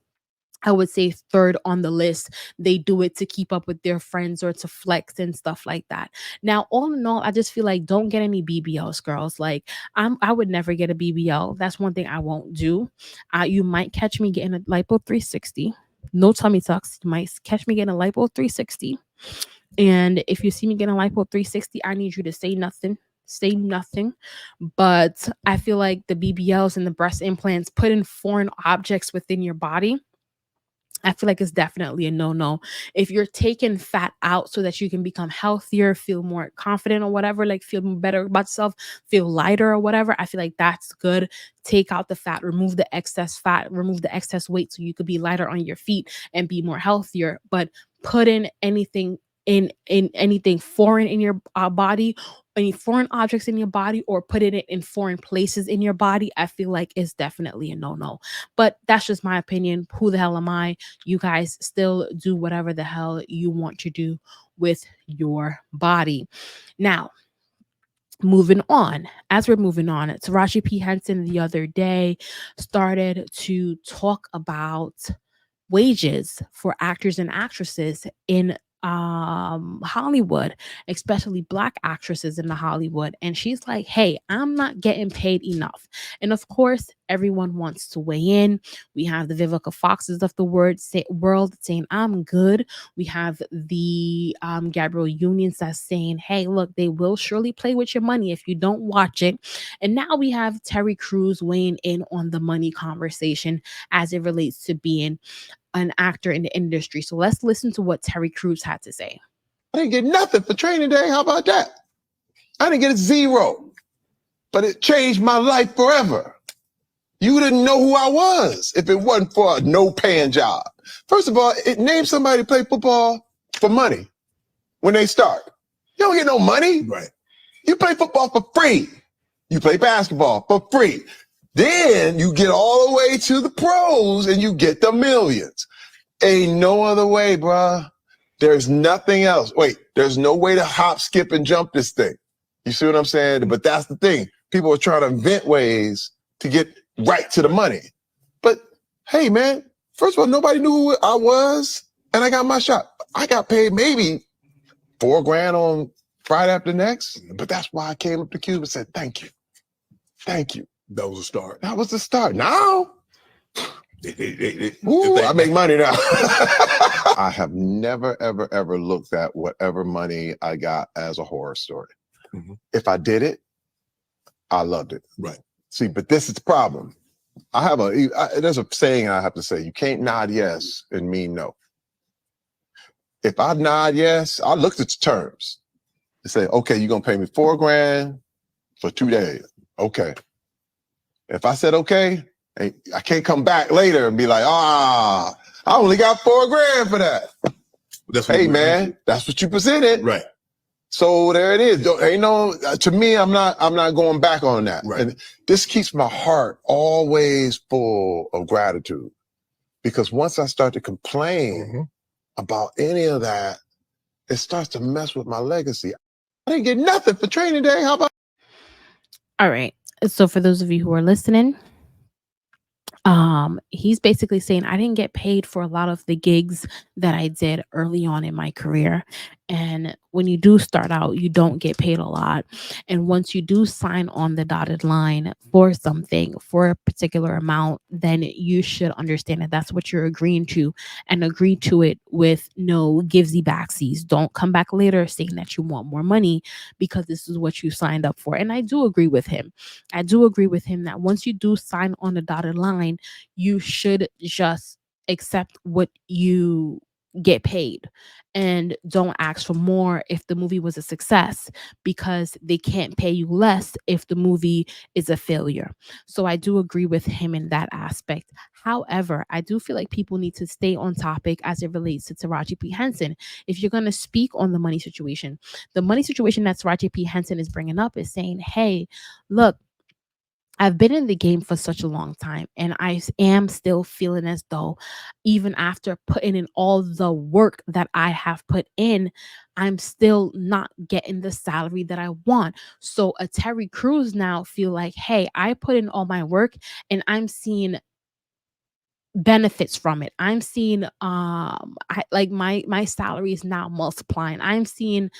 I would say third on the list, they do it to keep up with their friends or to flex and stuff like that. Now, all in all, I just feel like don't get any BBLs, girls. Like I would never get a BBL. That's one thing I won't do. You might catch me getting a lipo 360. No tummy tucks. You might catch me getting a lipo 360. And if you see me getting a lipo 360, I need you to say nothing. Say nothing. But I feel like the BBLs and the breast implants put in foreign objects within your body. I feel like it's definitely a no. If you're taking fat out so that you can become healthier, feel more confident or whatever, like feel better about yourself, feel lighter or whatever, I feel like that's good. Take out the fat, remove the excess fat, remove the excess weight so you could be lighter on your feet and be more healthier. But put in anything in anything foreign in your body, any foreign objects in your body, or put it in foreign places in your body, I feel like is definitely a no. But that's just my opinion. Who the hell am I? You guys still do whatever the hell you want to do with your body. Now, moving on. As we're moving on, Taraji P. Henson the other day started to talk about wages for actors and actresses in Hollywood, especially black actresses in the Hollywood. And she's like, hey, I'm not getting paid enough. And of course, everyone wants to weigh in. We have the Vivica Foxes of the world saying, I'm good. We have the Gabrielle Unions that's saying, hey, look, they will surely play with your money if you don't watch it. And now we have Terry Crews weighing in on the money conversation as it relates to being an actor in the industry. So let's listen to what Terry Crews had to say. I didn't get nothing for training day. How about that? I didn't get a zero, but it changed my life forever. You didn't know who I was if it wasn't for a no-paying job. First of all, name somebody play football for money when they start. You don't get no money. Right. You play football for free. You play basketball for free. Then you get all the way to the pros and you get the millions. Ain't no other way, bruh. There's nothing else. Wait, there's no way to hop, skip, and jump this thing. You see what I'm saying? But that's the thing. People are trying to invent ways to get right to the money. But hey, man, first of all, nobody knew who I was, and I got my shot. I got paid maybe $4,000 on Friday after next, but that's why I came up to Cuba and said, thank you. Thank you. That was the start. That was the start. Now, ooh, I make money now. I have never, ever, ever looked at whatever money I got as a horror story. Mm-hmm. If I did it, I loved it. Right. See, but this is the problem. There's a saying I have to say, you can't nod yes and mean no. If I nod yes, I looked at the terms and say, okay, you're going to pay me $4,000 for 2 days. Okay. If I said, okay, I can't come back later and be like, I only got $4,000 for that. Hey, man, that's what you presented. Right. So there it is. Ain't no, to me, I'm not going back on that. Right. And this keeps my heart always full of gratitude, because once I start to complain about any of that, it starts to mess with my legacy. I didn't get nothing for training day. How about? All right. So for those of you who are listening, he's basically saying I didn't get paid for a lot of the gigs that I did early on in my career. And when you do start out, you don't get paid a lot. And once you do sign on the dotted line for something, for a particular amount, then you should understand that that's what you're agreeing to, and agree to it with no givesy backsies. Don't come back later saying that you want more money because this is what you signed up for. And I do agree with him. I do agree with him that once you do sign on the dotted line, you should just accept what you get paid and don't ask for more if the movie was a success, because they can't pay you less if the movie is a failure. So I do agree with him in that aspect. However, I do feel like people need to stay on topic as it relates to Taraji P. Henson. If you're going to speak on the money situation that Taraji P. Henson is bringing up is saying, hey, look, I've been in the game for such a long time, and am still feeling as though, even after putting in all the work that I have put in, I'm still not getting the salary that I want. So a Terry Crews now feel like, hey, I put in all my work and I'm seeing benefits from it. I'm seeing my salary is now multiplying. I'm seeing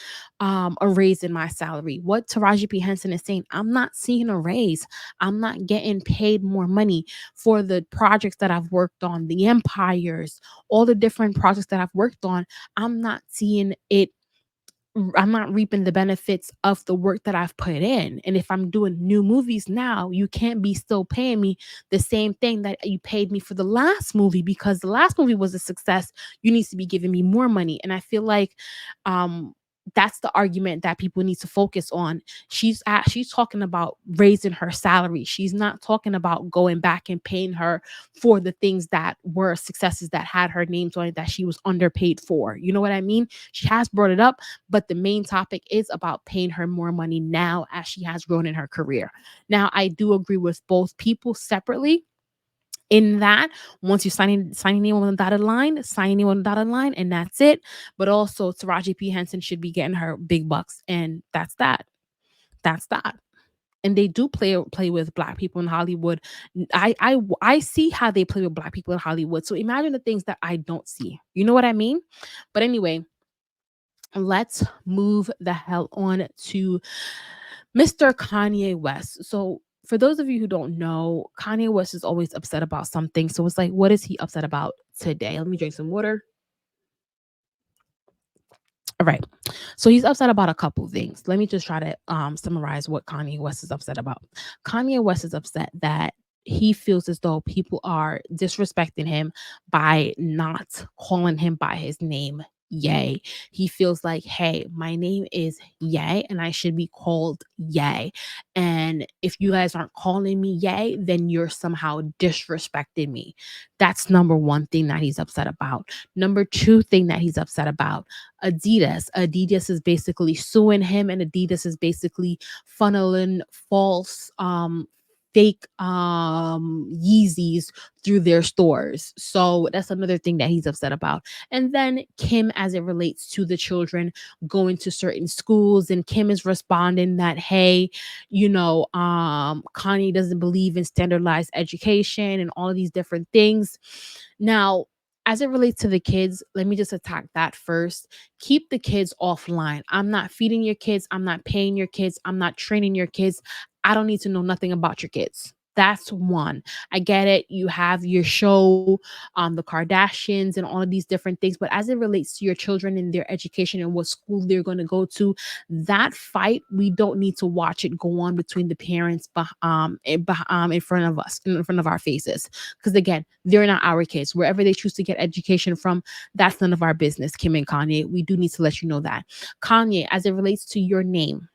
a raise in my salary. What Taraji P. Henson is saying, I'm not seeing a raise. I'm not getting paid more money for the projects that I've worked on, the empires, all the different projects that I've worked on. I'm not seeing it. I'm not reaping the benefits of the work that I've put in. And if I'm doing new movies now, you can't be still paying me the same thing that you paid me for the last movie, because the last movie was a success. You need to be giving me more money. And I feel like um that's the argument that people need to focus on. She's talking about raising her salary. She's not talking about going back and paying her for the things that were successes that had her names on it that she was underpaid for. You know what I mean? She has brought it up, but the main topic is about paying her more money now as she has grown in her career. Now, I do agree with both people separately in that once you signing in on the dotted line, signing in on the dotted line, and that's it. But also, Taraji P. Henson should be getting her big bucks, and that's that. That's that. And they do play with black people in Hollywood. I see how they play with black people in Hollywood. So imagine the things that I don't see. You know what I mean? But anyway, let's move the hell on to Mr. Kanye West. So, for those of you who don't know, Kanye West is always upset about something. So, it's like, what is he upset about today? Let me drink some water. All right. So he's upset about a couple things. Let me just try to summarize what Kanye West is upset about. Kanye West is upset that he feels as though people are disrespecting him by not calling him by his name. Yay. He feels like, hey, my name is Yay, and I should be called Yay. And if you guys aren't calling me Yay, then you're somehow disrespecting me. That's number one thing that he's upset about. Number two thing that he's upset about, Adidas. Adidas is basically suing him, and Adidas is basically funneling false fake Yeezys through their stores. So that's another thing that he's upset about. And then Kim, as it relates to the children going to certain schools, and Kim is responding that, hey, Kanye doesn't believe in standardized education and all of these different things. Now, as it relates to the kids, let me just attack that first. Keep the kids offline. I'm not feeding your kids. I'm not paying your kids. I'm not training your kids. I don't need to know nothing about your kids. That's one. I get it. You have your show, the Kardashians, and all of these different things. But as it relates to your children and their education and what school they're going to go to, that fight, we don't need to watch it go on between the parents in front of us, in front of our faces. Because again, they're not our kids. Wherever they choose to get education from, that's none of our business, Kim and Kanye. We do need to let you know that. Kanye, as it relates to your name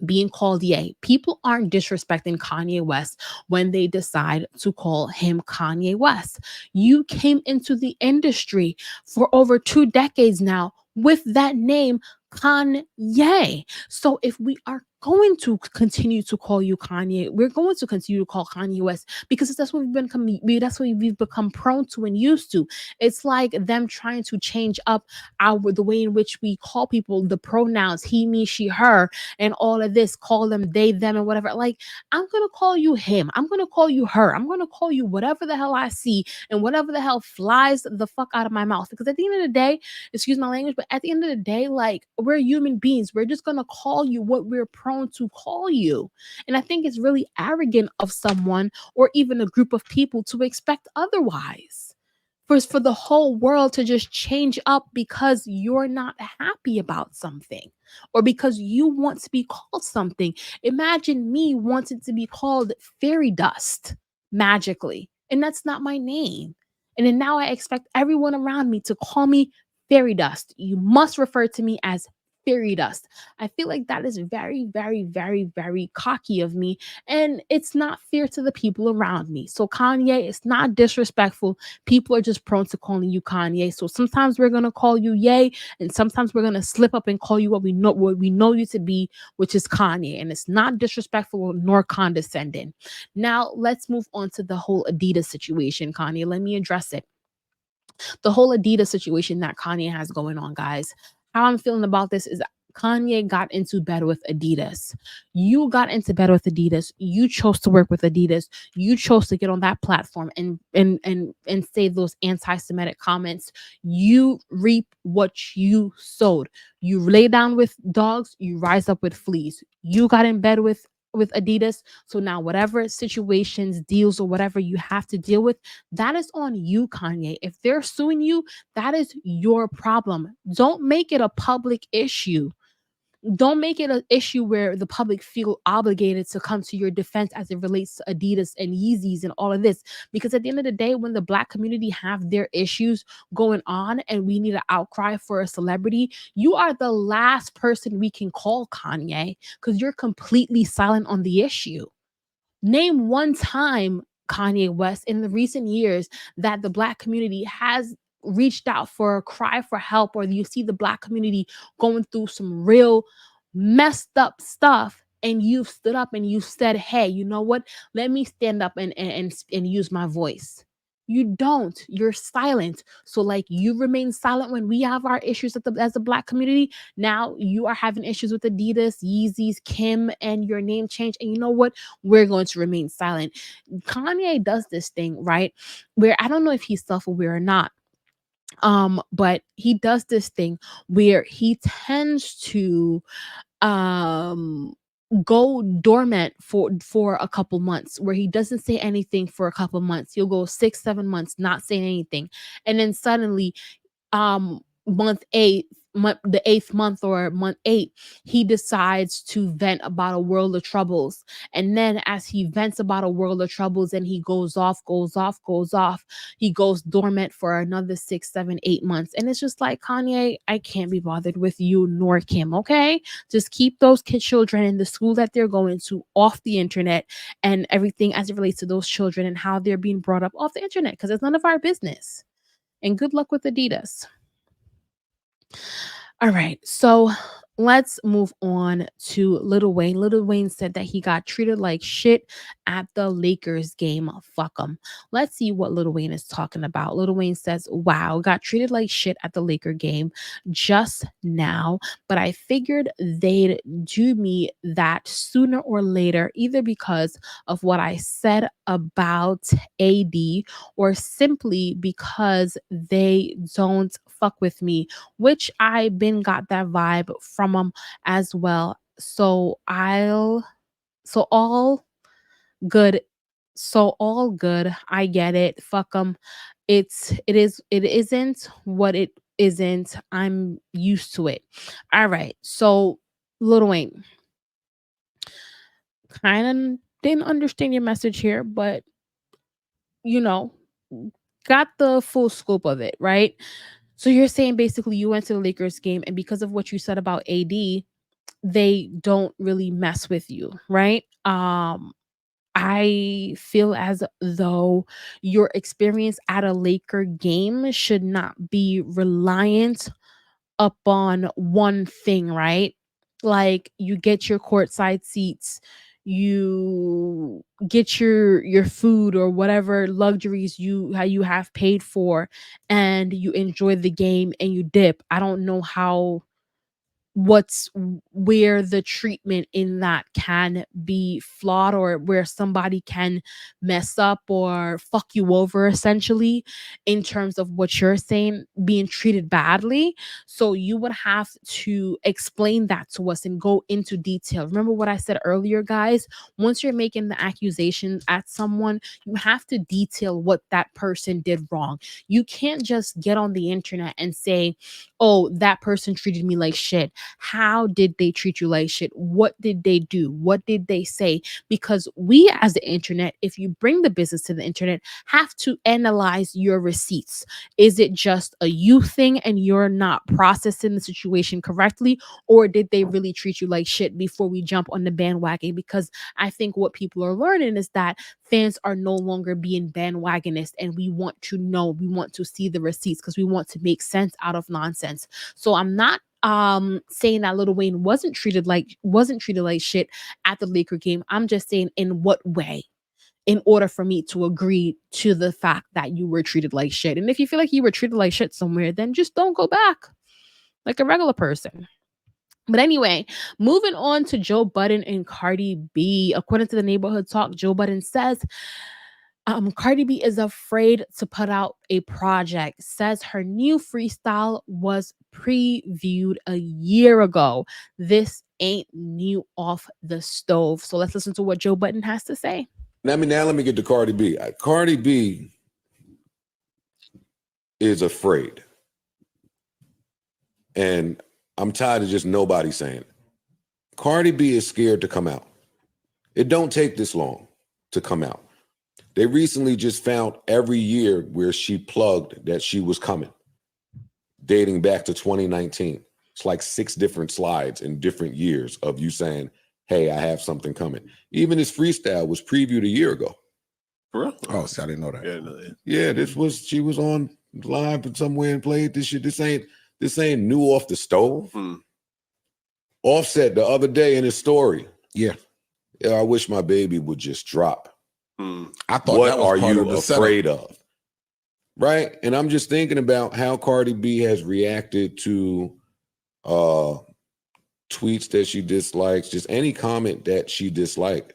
being called Ye, people aren't disrespecting Kanye West when they decide to call him Kanye West. You came into the industry for over 2 decades now with that name, Kanye. So if we are going to continue to call you Kanye, we're going to continue to call Kanye West, because that's what we've become prone to and used to. It's like them trying to change up the way in which we call people, the pronouns he, me, she, her, and all of this, call them they, them, and whatever. Like, I'm gonna call you him, I'm gonna call you her, I'm gonna call you whatever the hell I see and whatever the hell flies the fuck out of my mouth. Because at the end of the day, excuse my language, but at the end of the day, like, we're human beings. We're just gonna call you what we're prone to call you. And I think it's really arrogant of someone or even a group of people to expect otherwise. For the whole world to just change up because you're not happy about something or because you want to be called something. Imagine me wanting to be called fairy dust magically, and that's not my name. And then now I expect everyone around me to call me fairy dust. You must refer to me as fairy dust. I feel like that is very, very, very, very cocky of me. And it's not fair to the people around me. So, Kanye, it's not disrespectful. People are just prone to calling you Kanye. So sometimes we're gonna call you Ye, and sometimes we're gonna slip up and call you what we know you to be, which is Kanye. And it's not disrespectful nor condescending. Now let's move on to the whole Adidas situation, Kanye. Let me address it. The whole Adidas situation that Kanye has going on, guys. How I'm feeling about this is Kanye got into bed with Adidas. You got into bed with Adidas. You chose to work with Adidas. You chose to get on that platform and say those anti-Semitic comments. You reap what you sowed. You lay down with dogs, you rise up with fleas. You got in bed with Adidas. So now whatever situations, deals, or whatever you have to deal with, that is on you, Kanye. If they're suing you, that is your problem. Don't make it a public issue. Don't make it an issue where the public feel obligated to come to your defense as it relates to Adidas and Yeezys and all of this. Because at the end of the day, when the black community have their issues going on and we need an outcry for a celebrity, you are the last person we can call, Kanye, because you're completely silent on the issue. Name one time, Kanye West, in the recent years that the black community has reached out for a cry for help, or you see the black community going through some real messed up stuff, and you've stood up and you said, hey, you know what, let me stand up and use my voice. You don't. You're silent. So like, you remain silent when we have our issues as a black community. Now you are having issues with Adidas, Yeezys, Kim, and your name change. And you know what, we're going to remain silent. Kanye does this thing, right? Where I don't know if he's self-aware or not. But he does this thing where he tends to um go dormant for a couple months, where he doesn't say anything for a couple months. He'll go 6-7 months not saying anything, and then suddenly month eight, the eighth month, or month eight, he decides to vent about a world of troubles. And then as he vents about a world of troubles and he goes off, he goes dormant for another 6, 7, 8 months. And it's just like, Kanye, I can't be bothered with you nor Kim. Okay, just keep those children in the school that they're going to off the internet, and everything as it relates to those children and how they're being brought up off the internet, because it's none of our business. And good luck with Adidas. All right, so let's move on to Lil Wayne. Lil Wayne said that he got treated like shit at the Lakers game. Fuck him. Let's see what Lil Wayne is talking about. Lil Wayne says, wow, got treated like shit at the Laker game just now, but I figured they'd do me that sooner or later, either because of what I said about AD, or simply because they don't fuck with me, which I been got that vibe from them as well. So all good. So all good. I get it. Fuck them. It isn't what it isn't. I'm used to it. All right. So Lil Wayne, kind of didn't understand your message here, but you know, got the full scope of it, right? So you're saying basically you went to the Lakers game, and because of what you said about AD, they don't really mess with you, right? I feel as though your experience at a Laker game should not be reliant upon one thing, right? Like, you get your courtside seats, you get your food or whatever luxuries you have paid for, and you enjoy the game and you dip. I don't know how what's where the treatment in that can be flawed, or where somebody can mess up or fuck you over, essentially, in terms of what you're saying being treated badly. So you would have to explain that to us and go into detail. Remember what I said earlier, guys? Once you're making the accusation at someone, you have to detail what that person did wrong. You can't just get on the internet and say, oh, that person treated me like shit. How did they treat you like shit? What did they do? What did they say? Because we as the internet, if you bring the business to the internet, have to analyze your receipts. Is it just a you thing and you're not processing the situation correctly? Or did they really treat you like shit before we jump on the bandwagon? Because I think what people are learning is that fans are no longer being bandwagonist, and we want to know, we want to see the receipts because we want to make sense out of nonsense. So I'm not saying that Lil Wayne wasn't treated like shit at the Laker game. I'm just saying in what way, in order for me to agree to the fact that you were treated like shit. And if you feel like you were treated like shit somewhere, then just don't go back like a regular person. But anyway, moving on to Joe Budden and Cardi B. According to the Neighborhood Talk, Joe Budden says Cardi B is afraid to put out a project, says her new freestyle was previewed a year ago. This ain't new off the stove. So let's listen to what Joe Budden has to say. Let me get to Cardi B. Cardi B is afraid. And I'm tired of just nobody saying it. Cardi B is scared to come out. It don't take this long to come out. They recently just found every year where she plugged that she was coming, dating back to 2019. It's like 6 different slides in different years of you saying, hey, I have something coming. Even this freestyle was previewed a year ago. For real? Oh, see, I didn't know that. Yeah, she was on live somewhere and played this shit. This ain't new off the stove. Offset the other day in his story. Yeah, I wish my baby would just drop. I thought What that was are part you of the afraid setup. of? Right? And I'm just thinking about how Cardi B has reacted to tweets that she dislikes, just any comment that she disliked.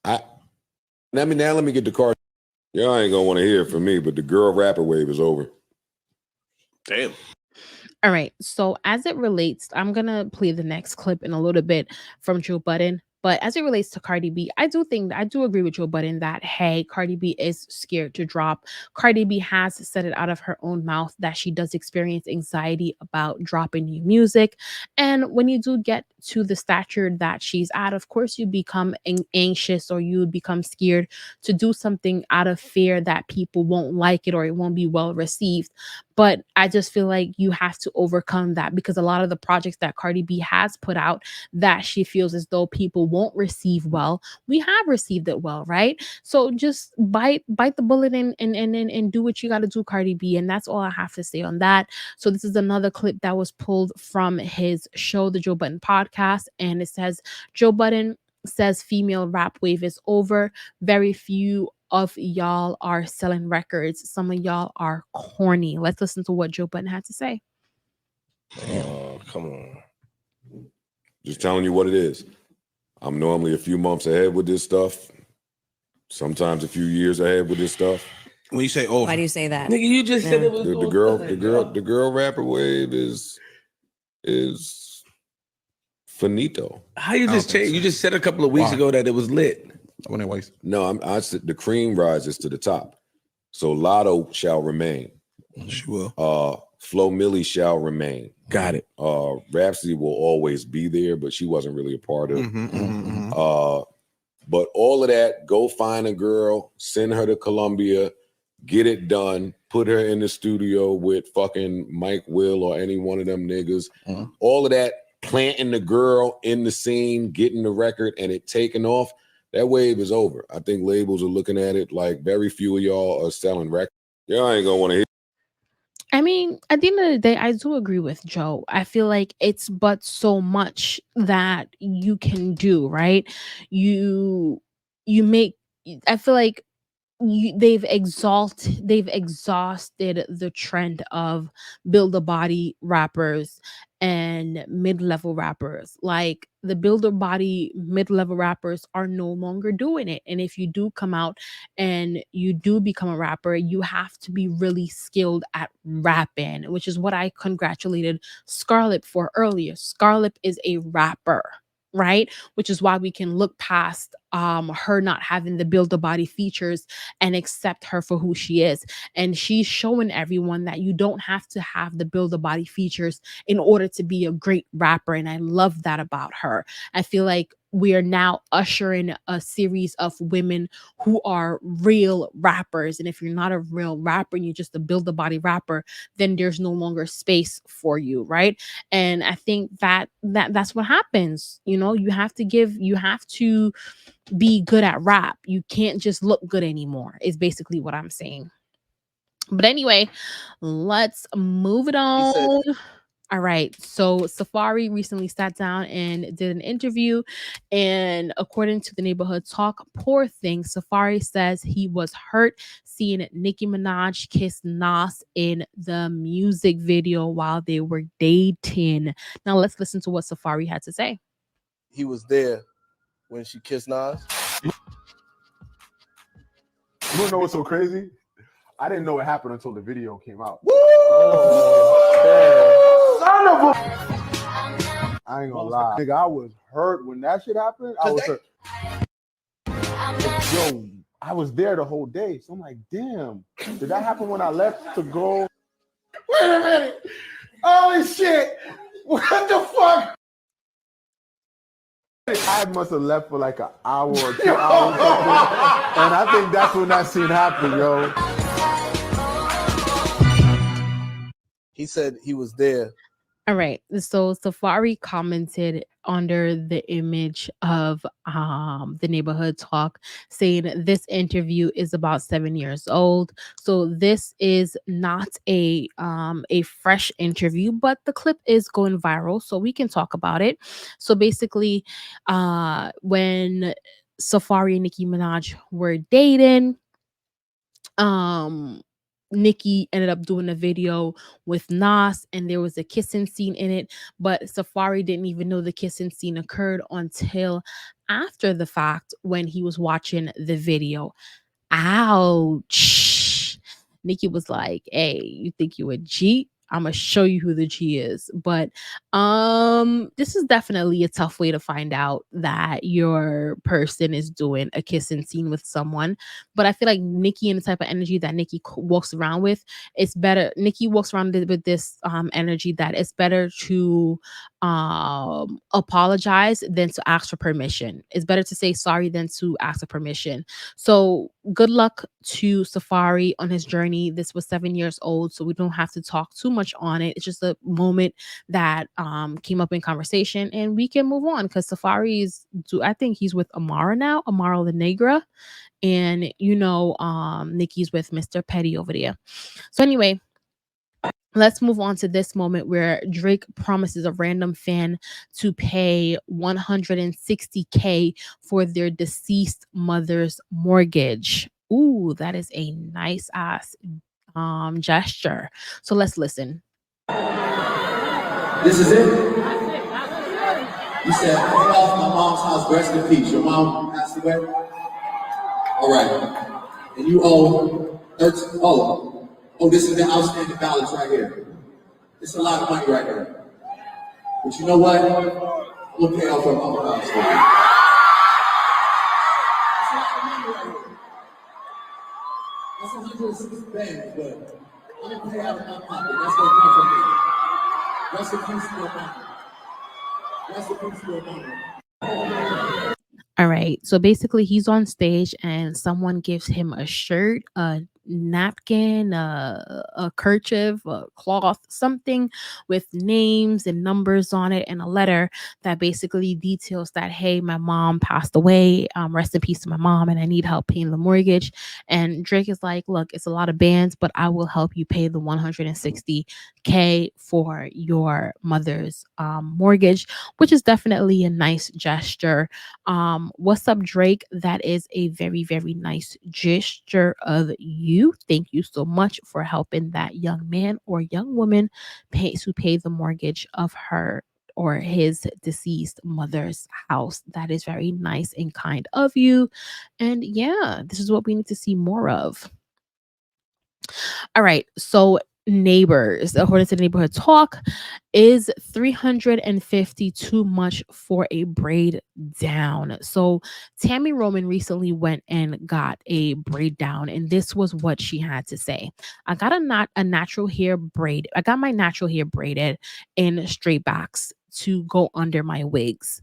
Let me get to Cardi. Y'all ain't gonna want to hear it from me, but the girl rapper wave is over. Damn. All right. So as it relates, I'm gonna play the next clip in a little bit from Joe Budden. But as it relates to Cardi B, I do agree with Joe Budden that, hey, Cardi B is scared to drop. Cardi B has said it out of her own mouth that she does experience anxiety about dropping new music. And when you do get to the stature that she's at, of course, you become anxious, or you become scared to do something out of fear that people won't like it or it won't be well received. But I just feel like you have to overcome that, because a lot of the projects that Cardi B has put out that she feels as though people won't receive well, we have received it well, right? So just bite the bullet and do what you got to do, Cardi B. And that's all I have to say on that. So this is another clip that was pulled from his show, the Joe Budden Podcast, and it says Joe Budden says female rap wave is over. Very few of y'all are selling records. Some of y'all are corny. Let's listen to what Joe Budden had to say. Oh, come on. Just telling you what it is. I'm normally a few months ahead with this stuff. Sometimes a few years ahead with this stuff. When you say over, Why do you say that? Nigga, you just said it was the girl rapper wave is finito. How you just changed? You just said a couple of weeks ago that it was lit. No, I said the cream rises to the top. So Lotto shall remain. She will. Flo Milli shall remain. Got it. Rhapsody will always be there, but she wasn't really a part of. But all of that, go find a girl, send her to Columbia, get it done, put her in the studio with fucking Mike Will or any one of them niggas. All of that, planting the girl in the scene, getting the record, and it taking off. That wave is over. I think labels are looking at it like very few of y'all are selling records. Y'all ain't gonna want to hear. I mean, at the end of the day, I do agree with Joe. I feel like it's but so much that you can do, right? You make, I feel like they've exhausted the trend of build a body rappers and mid-level rappers. Like the build a body mid-level rappers are no longer doing it. And if you do come out and you do become a rapper, you have to be really skilled at rapping, which is what I congratulated Scarlett for earlier. Scarlett is a rapper, right? Which is why we can look past her not having the build the body features and accept her for who she is. And she's showing everyone that you don't have to have the build the body features in order to be a great rapper. And I love that about her. I feel like we are now ushering a series of women who are real rappers. And if you're not a real rapper and you're just a build the body rapper, then there's no longer space for you, right? And I think that's what happens. You have to be good at rap. You can't just look good anymore, is basically what I'm saying. But anyway, let's move it on. All right. So Safari recently sat down and did an interview. And according to the Neighborhood Talk, poor thing, Safari says he was hurt seeing Nicki Minaj kiss Nas in the music video while they were dating. Now let's listen to what Safari had to say. He was there when she kissed Nas. You wanna know what's so crazy? I didn't know it happened until the video came out. Woo! Son of a! I ain't gonna lie. Nigga, I was hurt when that shit happened. I was hurt. Yo, I was there the whole day. So I'm like, damn, did that happen when I left to go? Wait a minute. Holy shit. What the fuck? I must have left for like an hour or 2 hours. And I think that's when that scene happened, yo. He said he was there. All right. So Safari commented under the image of the Neighborhood Talk, saying this interview is about 7 years old. So this is not a fresh interview, but the clip is going viral, so we can talk about it. So basically, when Safari and Nicki Minaj were dating, Nicki ended up doing a video with Nas, and there was a kissing scene in it, but Safari didn't even know the kissing scene occurred until after the fact when he was watching the video. Ouch. Nicki was like, hey, you think you a G? I'm gonna show you who the G is. But this is definitely a tough way to find out that your person is doing a kissing scene with someone. But I feel like Nicki and the type of energy that Nicki walks around with, it's better. Nicki walks around with this energy that it's better to apologize than to ask for permission. It's better to say sorry than to ask for permission. So good luck to Safari on his journey. This was 7 years old, so we don't have to talk too much on it. It's just a moment that came up in conversation, and we can move on because Safari is, I think he's with Amara now, Amara La Negra, and Nicki's with Mr. Petty over there. So anyway, let's move on to this moment where Drake promises a random fan to pay $160K for their deceased mother's mortgage. Ooh, that is a nice ass gesture. So let's listen. This is it. You said, I off my mom's house, rest in peace. Your mom passed away? All right. And you owe 13, oh, this is the outstanding balance right here. It's a lot of money right here. But you know what? I'm gonna pay off her mom's house. That's 160 bands, but I'm gonna pay out of my pocket. That's gonna come from me. That's the piece of your pocket. That's the piece of your pocket. All right. So basically, he's on stage and someone gives him a shirt, a napkin, a kerchief, a cloth, something with names and numbers on it, and a letter that basically details that, hey, my mom passed away. Rest in peace to my mom, and I need help paying the mortgage. And Drake is like, look, it's a lot of bands, but I will help you pay the $160K for your mother's mortgage, which is definitely a nice gesture. What's up, Drake? That is a very, very nice gesture of you. Thank you so much for helping that young man or young woman pay the mortgage of her or his deceased mother's house. That is very nice and kind of you. And yeah, this is what we need to see more of. All right. So neighbors, according to the neighborhood talk, is 350 too much for a braid down. So Tammy Roman recently went and got a braid down, and this was what she had to say. I got a natural hair braid. I got my natural hair braided in straight backs to go under my wigs.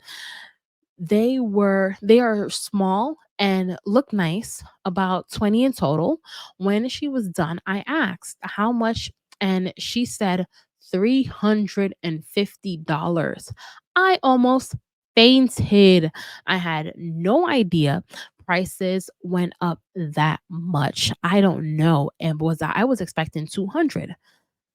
They are small and look nice, about 20 in total. When she was done, I asked how much, and she said $350. I almost fainted. I had no idea prices went up that much. I don't know. And I was expecting 200.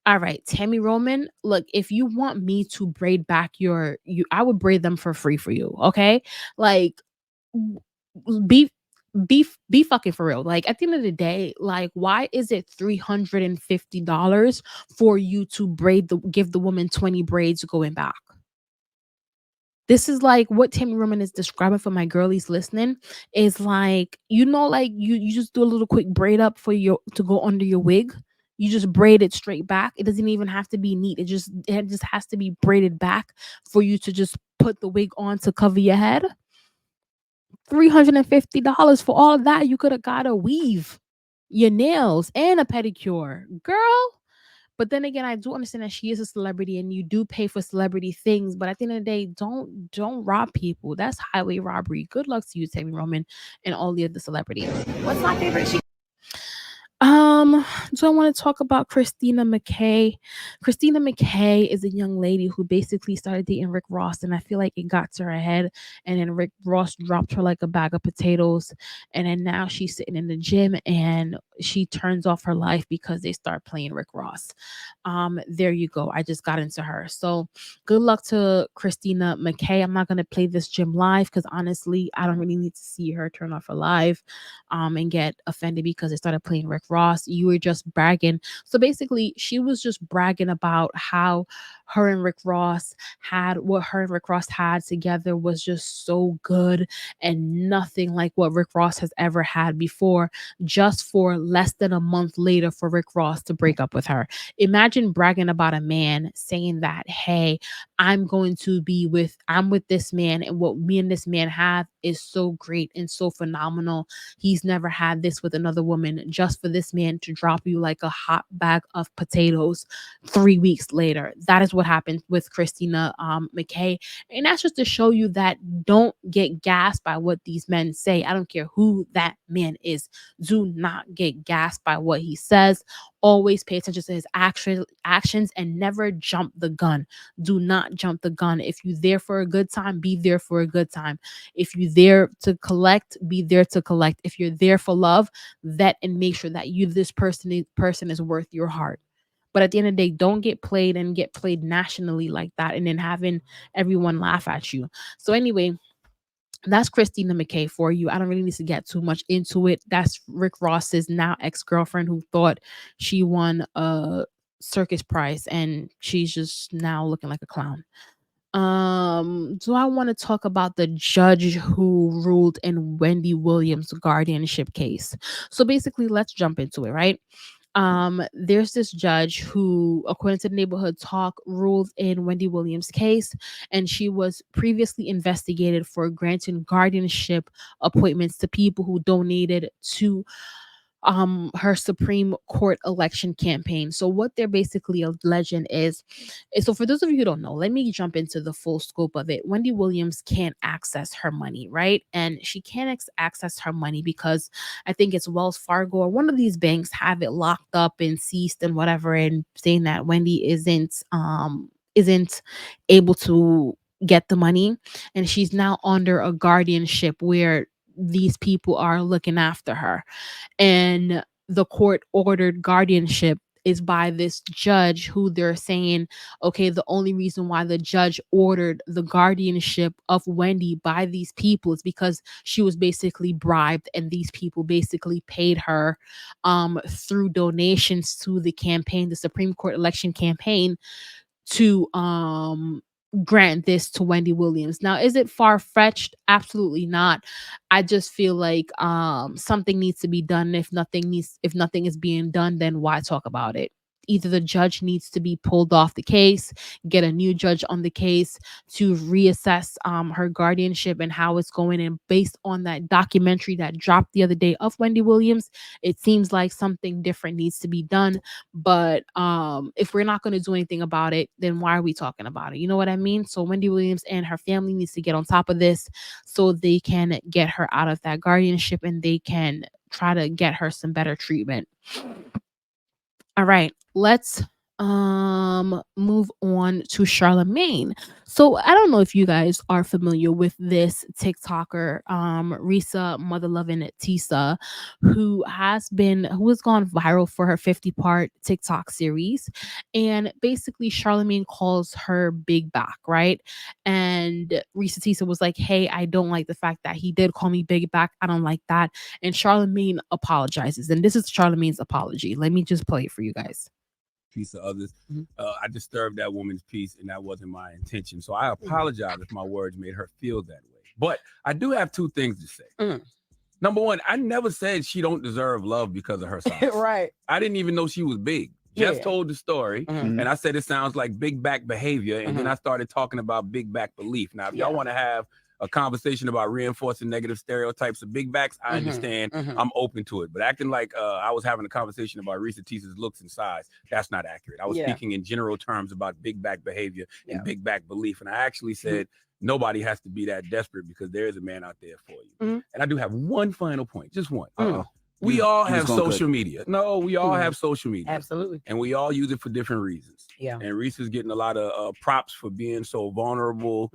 All right, Tammy Roman, look, if you want me to braid back I would braid them for free for you, okay? Like, w- be be fucking for real. Like, at the end of the day, like, why is it $350 for you to give the woman 20 braids going back? This is like what Tammy Roman is describing for my girlies listening is like, like you just do a little quick braid up for your to go under your wig. You just braid it straight back. It doesn't even have to be neat. It just has to be braided back for you to just put the wig on to cover your head. $350 for all of that. You could have got a weave, your nails, and a pedicure. Girl, but then again, I do understand that she is a celebrity and you do pay for celebrity things. But at the end of the day, don't rob people. That's highway robbery. Good luck to you, Tammy Roman, and all the other celebrities. What's my favorite? Do I want to talk about Christina McKay? Christina McKay is a young lady who basically started dating Rick Ross, and I feel like it got to her head, and then Rick Ross dropped her like a bag of potatoes, and then now she's sitting in the gym and she turns off her life because they start playing Rick Ross. There you go. I just got into her. So good luck to Christina McKay. I'm not gonna play this gym live because honestly, I don't really need to see her turn off her live and get offended because they started playing Rick Ross. You were just bragging. So basically, she was just bragging about how her and Rick Ross had what her and Rick Ross had together was just so good and nothing like what Rick Ross has ever had before, just for less than a month later for Rick Ross to break up with her. Imagine bragging about a man saying that, hey, I'm with this man, and what me and this man have is so great and so phenomenal. He's never had this with another woman, just for this man to drop you like a hot bag of potatoes 3 weeks later. That is what happened with Christina McKay. And that's just to show you that don't get gassed by what these men say. I don't care who that man is. Do not get gassed by what he says. Always pay attention to his actions and never jump the gun. Do not jump the gun. If you're there for a good time, be there for a good time. If you're there to collect, be there to collect. If you're there for love, vet and make sure that this person is worth your heart. But at the end of the day, don't get played and get played nationally like that and then having everyone laugh at you. So anyway, that's Christina McKay for you. I don't really need to get too much into it. That's Rick Ross's now ex-girlfriend who thought she won a circus prize and she's just now looking like a clown. Do I want to talk about the judge who ruled in Wendy Williams' guardianship case? So basically, let's jump into it, right? There's this judge who, according to Neighborhood Talk, ruled in Wendy Williams' case, and she was previously investigated for granting guardianship appointments to people who donated to her Supreme Court election campaign. So what they're basically alleging is so for those of you who don't know, let me jump into the full scope of it. Wendy Williams can't access her money, right? And she can't access her money because I think it's Wells Fargo or one of these banks have it locked up and ceased and whatever, and saying that Wendy isn't able to get the money, and she's now under a guardianship where these people are looking after her, and the court ordered guardianship is by this judge who they're saying, okay, the only reason why the judge ordered the guardianship of Wendy by these people is because she was basically bribed and these people basically paid her through donations to the campaign, the Supreme Court election campaign, to grant this to Wendy Williams. Now, is it far fetched? Absolutely not. I just feel like something needs to be done. If nothing is being done, then why talk about it? either the judge needs to be pulled off the case, get a new judge on the case to reassess her guardianship and how it's going. And based on that documentary that dropped the other day of Wendy Williams, it seems like something different needs to be done. But if we're not going to do anything about it, then why are we talking about it? You know what I mean? So Wendy Williams and her family needs to get on top of this so they can get her out of that guardianship and they can try to get her some better treatment. All right, let's move on to Charlemagne. So I don't know if you guys are familiar with this TikToker, Risa Mother Lovin' Tisa, who has gone viral for her 50-part TikTok series. And basically Charlemagne calls her big back, right? And Risa Tisa was like, hey, I don't like the fact that he did call me big back. I don't like that. And Charlemagne apologizes. And this is Charlemagne's apology. Let me just play it for you guys. Piece of others. I disturbed that woman's peace, and that wasn't my intention. So I apologize if my words made her feel that way. But I do have two things to say. Number one, I never said she don't deserve love because of her size. Right. I didn't even know she was big. Just told the story, and I said it sounds like big back behavior, and then I started talking about big back belief. Now, if y'all want to have a conversation about reinforcing negative stereotypes of big backs, I understand. I'm open to it. But acting like I was having a conversation about Risa Tisa's looks and size, that's not accurate. I was speaking in general terms about big back behavior and big back belief. And I actually said nobody has to be that desperate because there is a man out there for you. And I do have one final point, just one. We all have social media. No, we all have social media. Absolutely. And we all use it for different reasons. Yeah. And Risa's getting a lot of props for being so vulnerable.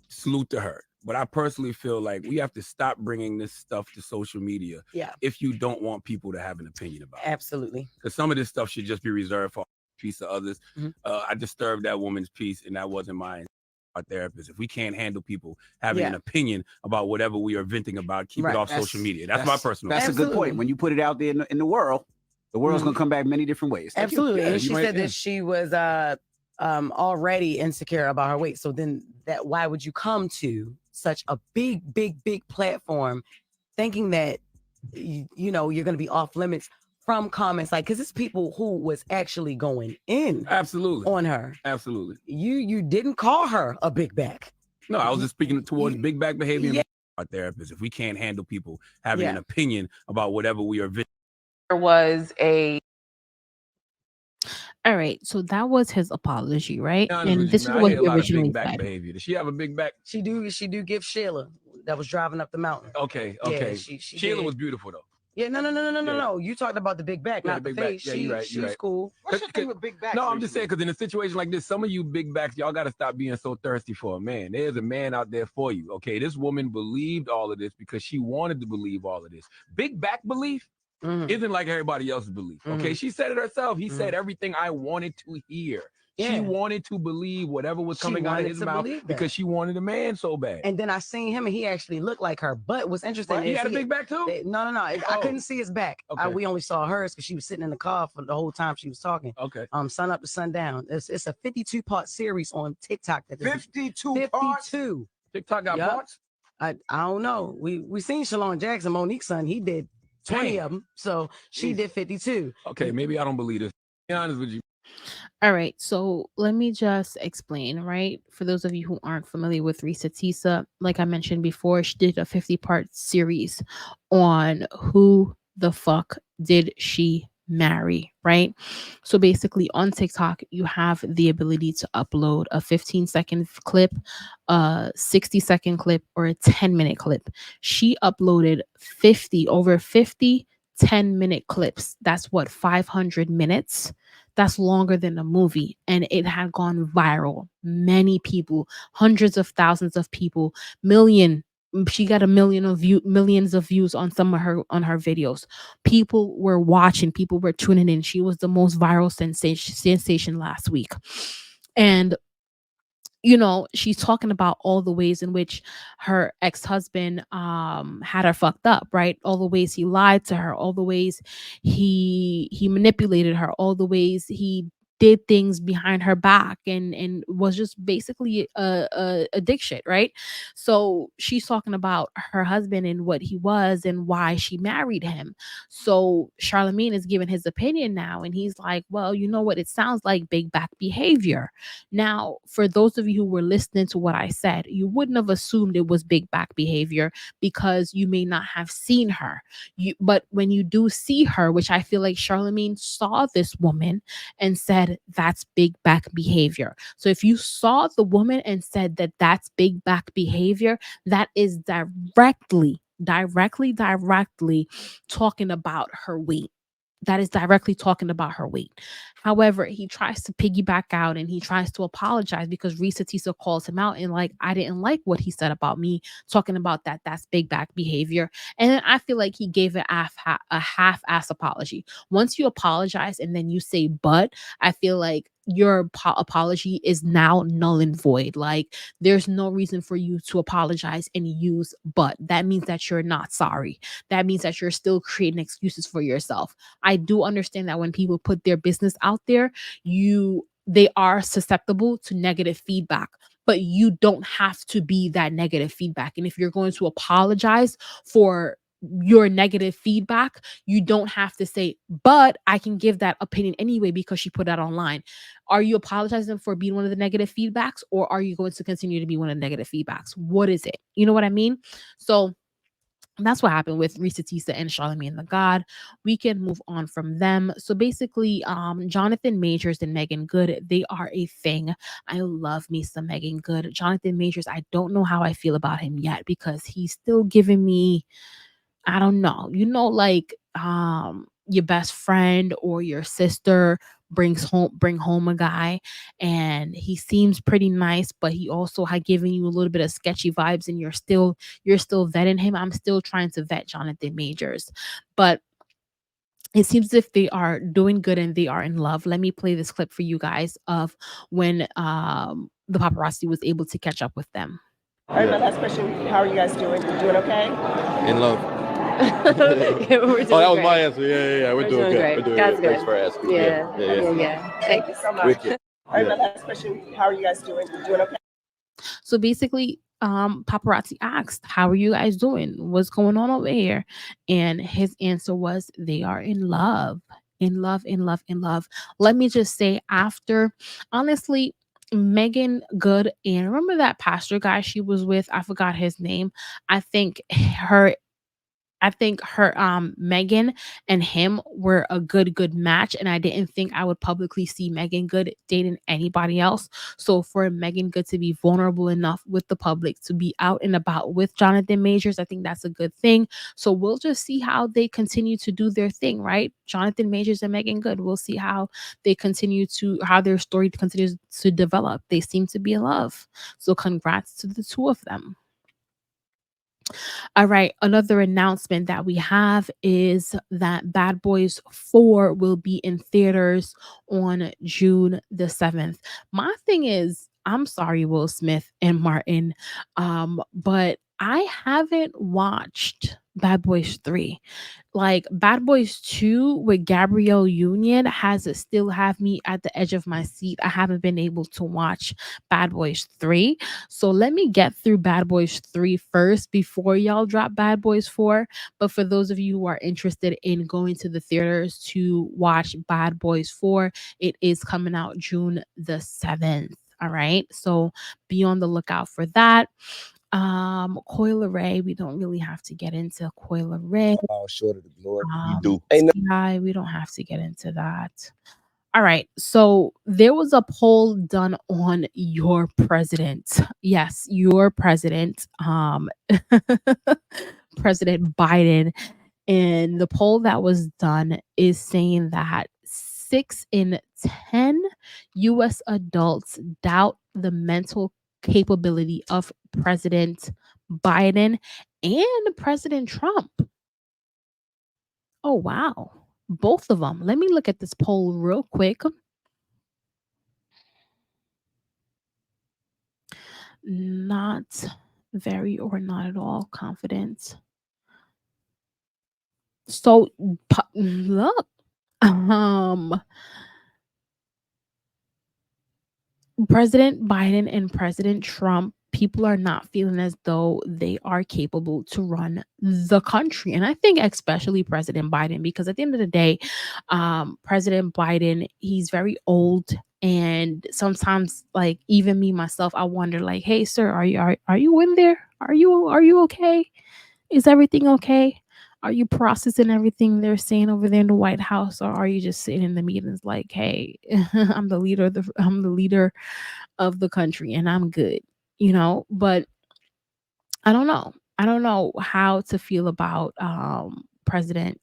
Salute to her. But I personally feel like we have to stop bringing this stuff to social media if you don't want people to have an opinion about it. Absolutely. Because some of this stuff should just be reserved for a piece of others. I disturbed that woman's peace, and that wasn't my therapist. If we can't handle people having an opinion about whatever we are venting about, keep it off social media. That's my personal That's opinion. a good point. When you put it out there in the world, the world's going to come back many different ways. Absolutely. And she said that she was already insecure about her weight. So then why would you come to such a big platform thinking that you know you're going to be off limits from comments, like, because it's people who was actually going in on her. Absolutely. You didn't call her a big back. No, I was just speaking towards big back behavior and our therapist. If we can't handle people having an opinion about whatever we are venting. There was a All right, so that was his apology, right? And And this is I what hear he a lot of originally big back said. behavior. Does she have a big back? She do give Sheila that was driving up the mountain. Okay. Yeah, she Sheila did. was beautiful though. Yeah, no. You talked about the big back, Yeah, not the the big back. face. Yeah, you're right. She's You're right. cool. What's your thing with big backs? No, I'm just saying because in a situation like this, some of you big backs, y'all got to stop being so thirsty for a man. There's a man out there for you. Okay, this woman believed all of this because she wanted to believe all of this. Big back belief isn't like everybody else's belief. Okay, she said it herself. He said everything I wanted to hear. She wanted to believe whatever was coming out of his mouth because she wanted a man so bad. And then I seen him and he actually looked like her. But what's interesting He is had a big back too? No. I couldn't see his back. Okay. We only saw hers because she was sitting in the car for the whole time she was talking. Okay. Sun up to sundown. It's a 52-part series on TikTok. 52 parts? TikTok got parts? I don't know. We seen Shalon Jackson, Monique's son. He did 20 of them. So she did 52. Okay, maybe I don't believe this. To be honest with you. All right, so let me just explain, right? For those of you who aren't familiar with Risa Tisa, like I mentioned before, she did a 50-part series on who the fuck did she marry, right? So basically on TikTok, you have the ability to upload a 15-second clip, a 60-second clip, or a 10-minute clip. She uploaded over 50 10-minute clips. That's what, 500 minutes? That's longer than a movie, and it had gone viral. Many people, hundreds of thousands of people, she got millions of views on some of her videos. People were watching, people were tuning in. She was the most viral sensation last week. And she's talking about all the ways in which her ex-husband had her fucked up, right? All the ways he lied to her, all the ways he manipulated her, all the ways he did things behind her back and was just basically a dick shit, right? So she's talking about her husband and what he was and why she married him. So Charlemagne is giving his opinion now, and he's like, well, you know what? It sounds like big back behavior. Now, for those of you who were listening to what I said, you wouldn't have assumed it was big back behavior because you may not have seen her. But when you do see her, which I feel like Charlemagne saw this woman and said that's big back behavior. So if you saw the woman and said that that's big back behavior, that is directly talking about her weight. That is directly talking about her weight. However, he tries to piggyback out and he tries to apologize because Risa Tisa calls him out and like, I didn't like what he said about me, talking about that. That's big back behavior. And then I feel like he gave a half-ass apology. Once you apologize and then you say but, I feel like your apology is now null and void. Like there's no reason for you to apologize and use but. That means that you're not sorry. That means that you're still creating excuses for yourself. I do understand that when people put their business out there, they are susceptible to negative feedback, but you don't have to be that negative feedback. And if you're going to apologize for your negative feedback, you don't have to say, but I can give that opinion anyway because she put that online. Are you apologizing for being one of the negative feedbacks, or are you going to continue to be one of the negative feedbacks? What is it? You know what I mean? So that's what happened with Risa Tisa and Charlemagne the God. We can move on from them. So basically, Jonathan Majors and Megan Good, they are a thing. I love me some Megan Good. Jonathan Majors, I don't know how I feel about him yet because he's still giving me, I don't know, like your best friend or your sister bring home a guy and he seems pretty nice, but he also had given you a little bit of sketchy vibes and you're still vetting him. I'm still trying to vet Jonathan Majors, but it seems as if they are doing good and they are in love. Let me play this clip for you guys of when the paparazzi was able to catch up with them. All right, my last question. How are you guys doing? Doing okay? In love. We're doing Oh, that was great. my answer. Yeah. We're doing good. Great. We're doing That's good. Thanks good. for asking. Yeah. Thank you so much. Wicked. All right, my last question. How are you guys doing? Doing okay? So basically, paparazzi asked, how are you guys doing? What's going on over here? And his answer was, they are in love. In love, in love, in love. Let me just say, after, honestly, Megan Good, and remember that pastor guy she was with? I forgot his name. I think her Megan and him were a good match, and I didn't think I would publicly see Megan Good dating anybody else. So for Megan Good to be vulnerable enough with the public to be out and about with Jonathan Majors, I think that's a good thing. So we'll just see how they continue to do their thing, right? Jonathan Majors and Megan Good. We'll see how how their story continues to develop. They seem to be in love. So congrats to the two of them. All right, another announcement that we have is that Bad Boys 4 will be in theaters on June the 7th. My thing is, I'm sorry, Will Smith and Martin, but I haven't watched Bad Boys 3. Like Bad Boys 2 with Gabrielle Union has it still have me at the edge of my seat. I haven't been able to watch Bad Boys 3. So let me get through Bad Boys 3 first before y'all drop Bad Boys 4. But for those of you who are interested in going to the theaters to watch Bad Boys 4, it is coming out June the 7th. All right. So be on the lookout for that. Coil Ray, we don't really have to get into Coil Ray. Oh, short of the glory. You do. CI, we don't have to get into that. All right. So there was a poll done on your president. Yes, your president, President Biden. And the poll that was done is saying that 6 in 10 US adults doubt the mental capability of President Biden and President Trump. Oh, wow. Both of them. Let me look at this poll real quick. Not very or not at all confident. So look, President Biden and President Trump, people are not feeling as though they are capable to run the country. And I think especially President Biden, because at the end of the day, President Biden, he's very old. And sometimes, like even me myself, I wonder, like, hey, sir, are you in there? Are you okay? Is everything okay? Are you processing everything they're saying over there in the White House, or are you just sitting in the meetings like, hey, I'm the leader of the country and I'm good, But I don't know. I don't know how to feel about President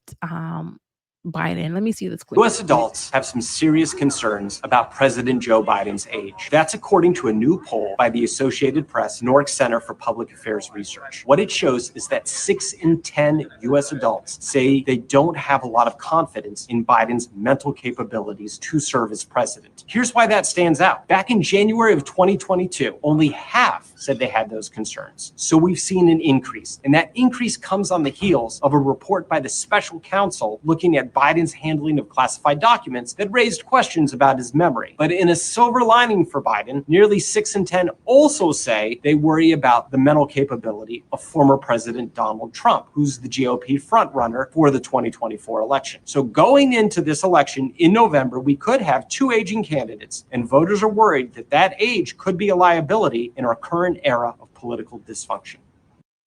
Biden. Let me see this clip. U.S. adults have some serious concerns about President Joe Biden's age. That's according to a new poll by the Associated Press Nork Center for Public Affairs Research. What it shows is that 6 in 10 U.S. adults say they don't have a lot of confidence in Biden's mental capabilities to serve as president. Here's why that stands out. Back in January of 2022, only half said they had those concerns. So we've seen an increase, and that increase comes on the heels of a report by the special counsel looking at Biden's handling of classified documents that raised questions about his memory. But in a silver lining for Biden, nearly 6 in 10 also say they worry about the mental capability of former President Donald Trump, who's the GOP frontrunner for the 2024 election. So going into this election in November, we could have 2 aging candidates, and voters are worried that that age could be a liability in our current era of political dysfunction.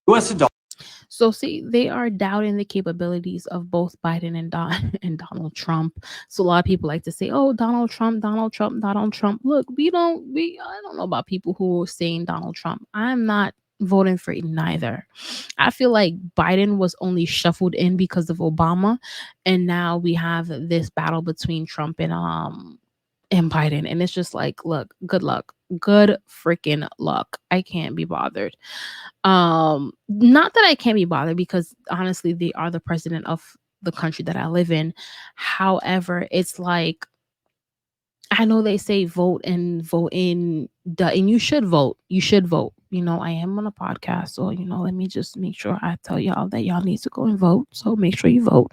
U.S. adults. So see, they are doubting the capabilities of both Biden and and Donald Trump. So a lot of people like to say, "Oh, Donald Trump, Donald Trump, Donald Trump." Look, I don't know about people who are saying Donald Trump. I'm not voting for neither. I feel like Biden was only shuffled in because of Obama, and now we have this battle between Trump and Biden, and it's just like, look, good luck, good freaking luck. I can't be bothered. Not that I can't be bothered, because honestly they are the president of the country that I live in. However, it's like, I know they say vote and vote in and you should vote. I am on a podcast, so let me just make sure I tell y'all that y'all need to go and vote, so make sure you vote.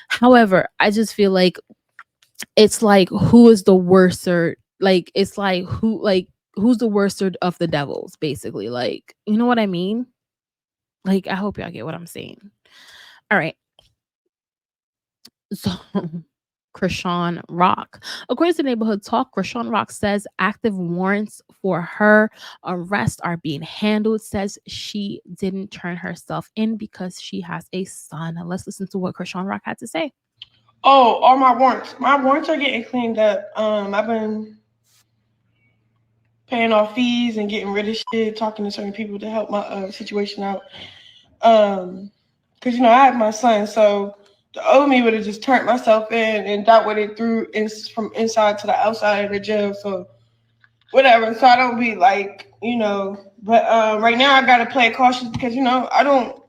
However, I just feel like it's like, who is the worser? Like, it's like, who's the worser of the devils, basically, like, you know what I mean? Like, I hope y'all get what I'm saying. All right. So, Krishan Rock. According to Neighborhood Talk, Krishan Rock says active warrants for her arrest are being handled. Says she didn't turn herself in because she has a son. Now, let's listen to what Krishan Rock had to say. Oh, all my warrants. My warrants are getting cleaned up. I've been paying off fees and getting rid of shit, talking to certain people to help my situation out. Because I have my son, so the old me would have just turned myself in and dealt with it from inside to the outside of the jail. So whatever. So I don't be like, But right now I gotta play cautious because I don't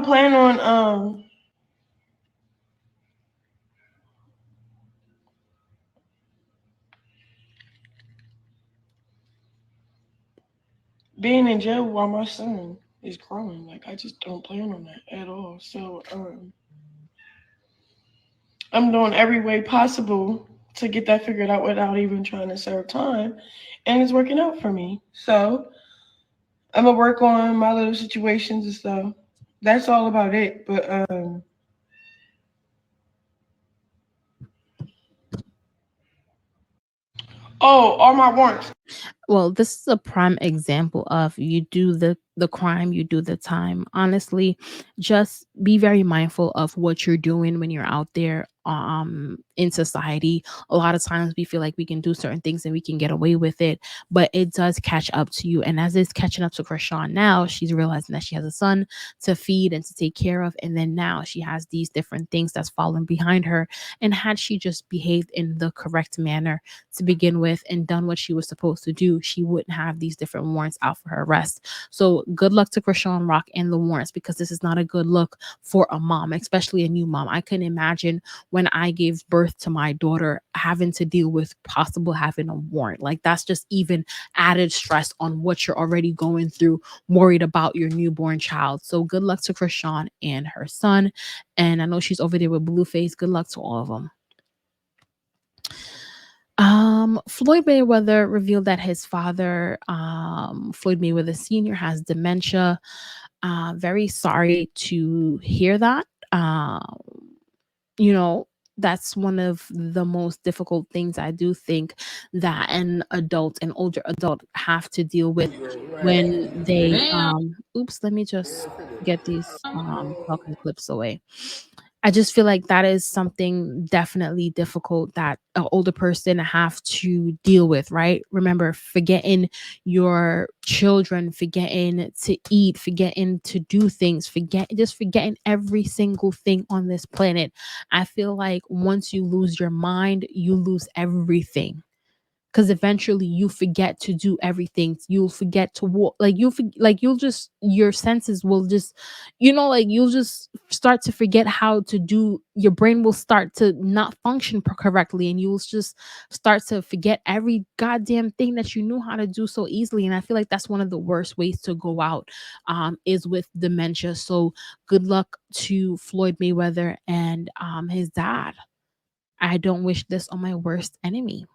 plan on being in jail while my son is growing. Like, I just don't plan on that at all. So I'm doing every way possible to get that figured out without even trying to serve time, and it's working out for me. So I'm gonna work on my little situations and stuff. That's all about it. But all my warrants. Well, this is a prime example of, you do the crime, you do the time. Honestly, just be very mindful of what you're doing when you're out there in society. A lot of times we feel like we can do certain things and we can get away with it, but it does catch up to you. And as it's catching up to Krishan now, she's realizing that she has a son to feed and to take care of, and then now she has these different things that's falling behind her. And had she just behaved in the correct manner to begin with and done what she was supposed to do, she wouldn't have these different warrants out for her arrest. So good luck to Krishan Rock and the warrants, because this is not a good look for a mom, especially a new mom. I couldn't imagine when I gave birth to my daughter having to deal with possible having a warrant. Like, that's just even added stress on what you're already going through, worried about your newborn child. So good luck to Krishan and her son. And I know she's over there with Blueface. Good luck to all of them. Floyd Mayweather revealed that his father, Floyd Mayweather Sr., has dementia. Very sorry to hear that. You know, that's one of the most difficult things I do think that an older adult have to deal with when they oops, let me just get these talking clips away. I just feel like that is something definitely difficult that an older person have to deal with, right? Remember, forgetting your children, forgetting to eat, forgetting to do things, forgetting every single thing on this planet. I feel like once you lose your mind, you lose everything, because eventually you forget to do everything. You'll forget to walk, like you'll just, your senses will just, like you'll just start to forget how to do, your brain will start to not function correctly, and you'll just start to forget every goddamn thing that you knew how to do so easily. And I feel like that's one of the worst ways to go out, is with dementia. So good luck to Floyd Mayweather and his dad. I don't wish this on my worst enemy.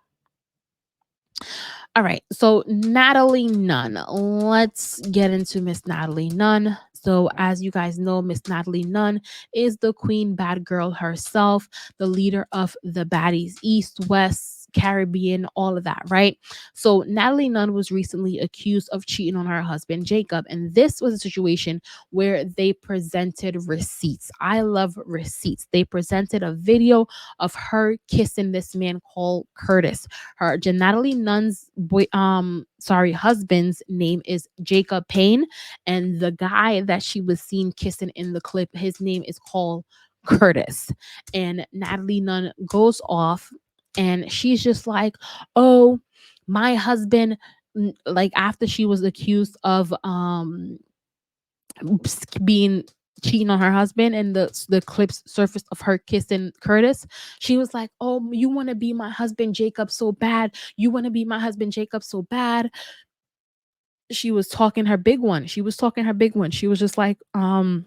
All right, so Natalie Nunn. Let's get into Miss Natalie Nunn. So, as you guys know, Miss Natalie Nunn is the queen bad girl herself, the leader of the baddies, East, West, Caribbean, all of that, right? So, Natalie Nunn was recently accused of cheating on her husband, Jacob. And this was a situation where they presented receipts. I love receipts. They presented a video of her kissing this man called Curtis. Natalie Nunn's husband's name is Jacob Payne, and the guy that she was seen kissing in the clip, his name is called Curtis. And Natalie Nunn goes off, and she's just like, "Oh, my husband." Like, after she was accused of being cheating on her husband, and the clips surfaced of her kissing Curtis, she was like, "Oh, you want to be my husband Jacob so bad. You want to be my husband Jacob so bad." She was talking her big one. She was talking her big one. She was just like, "My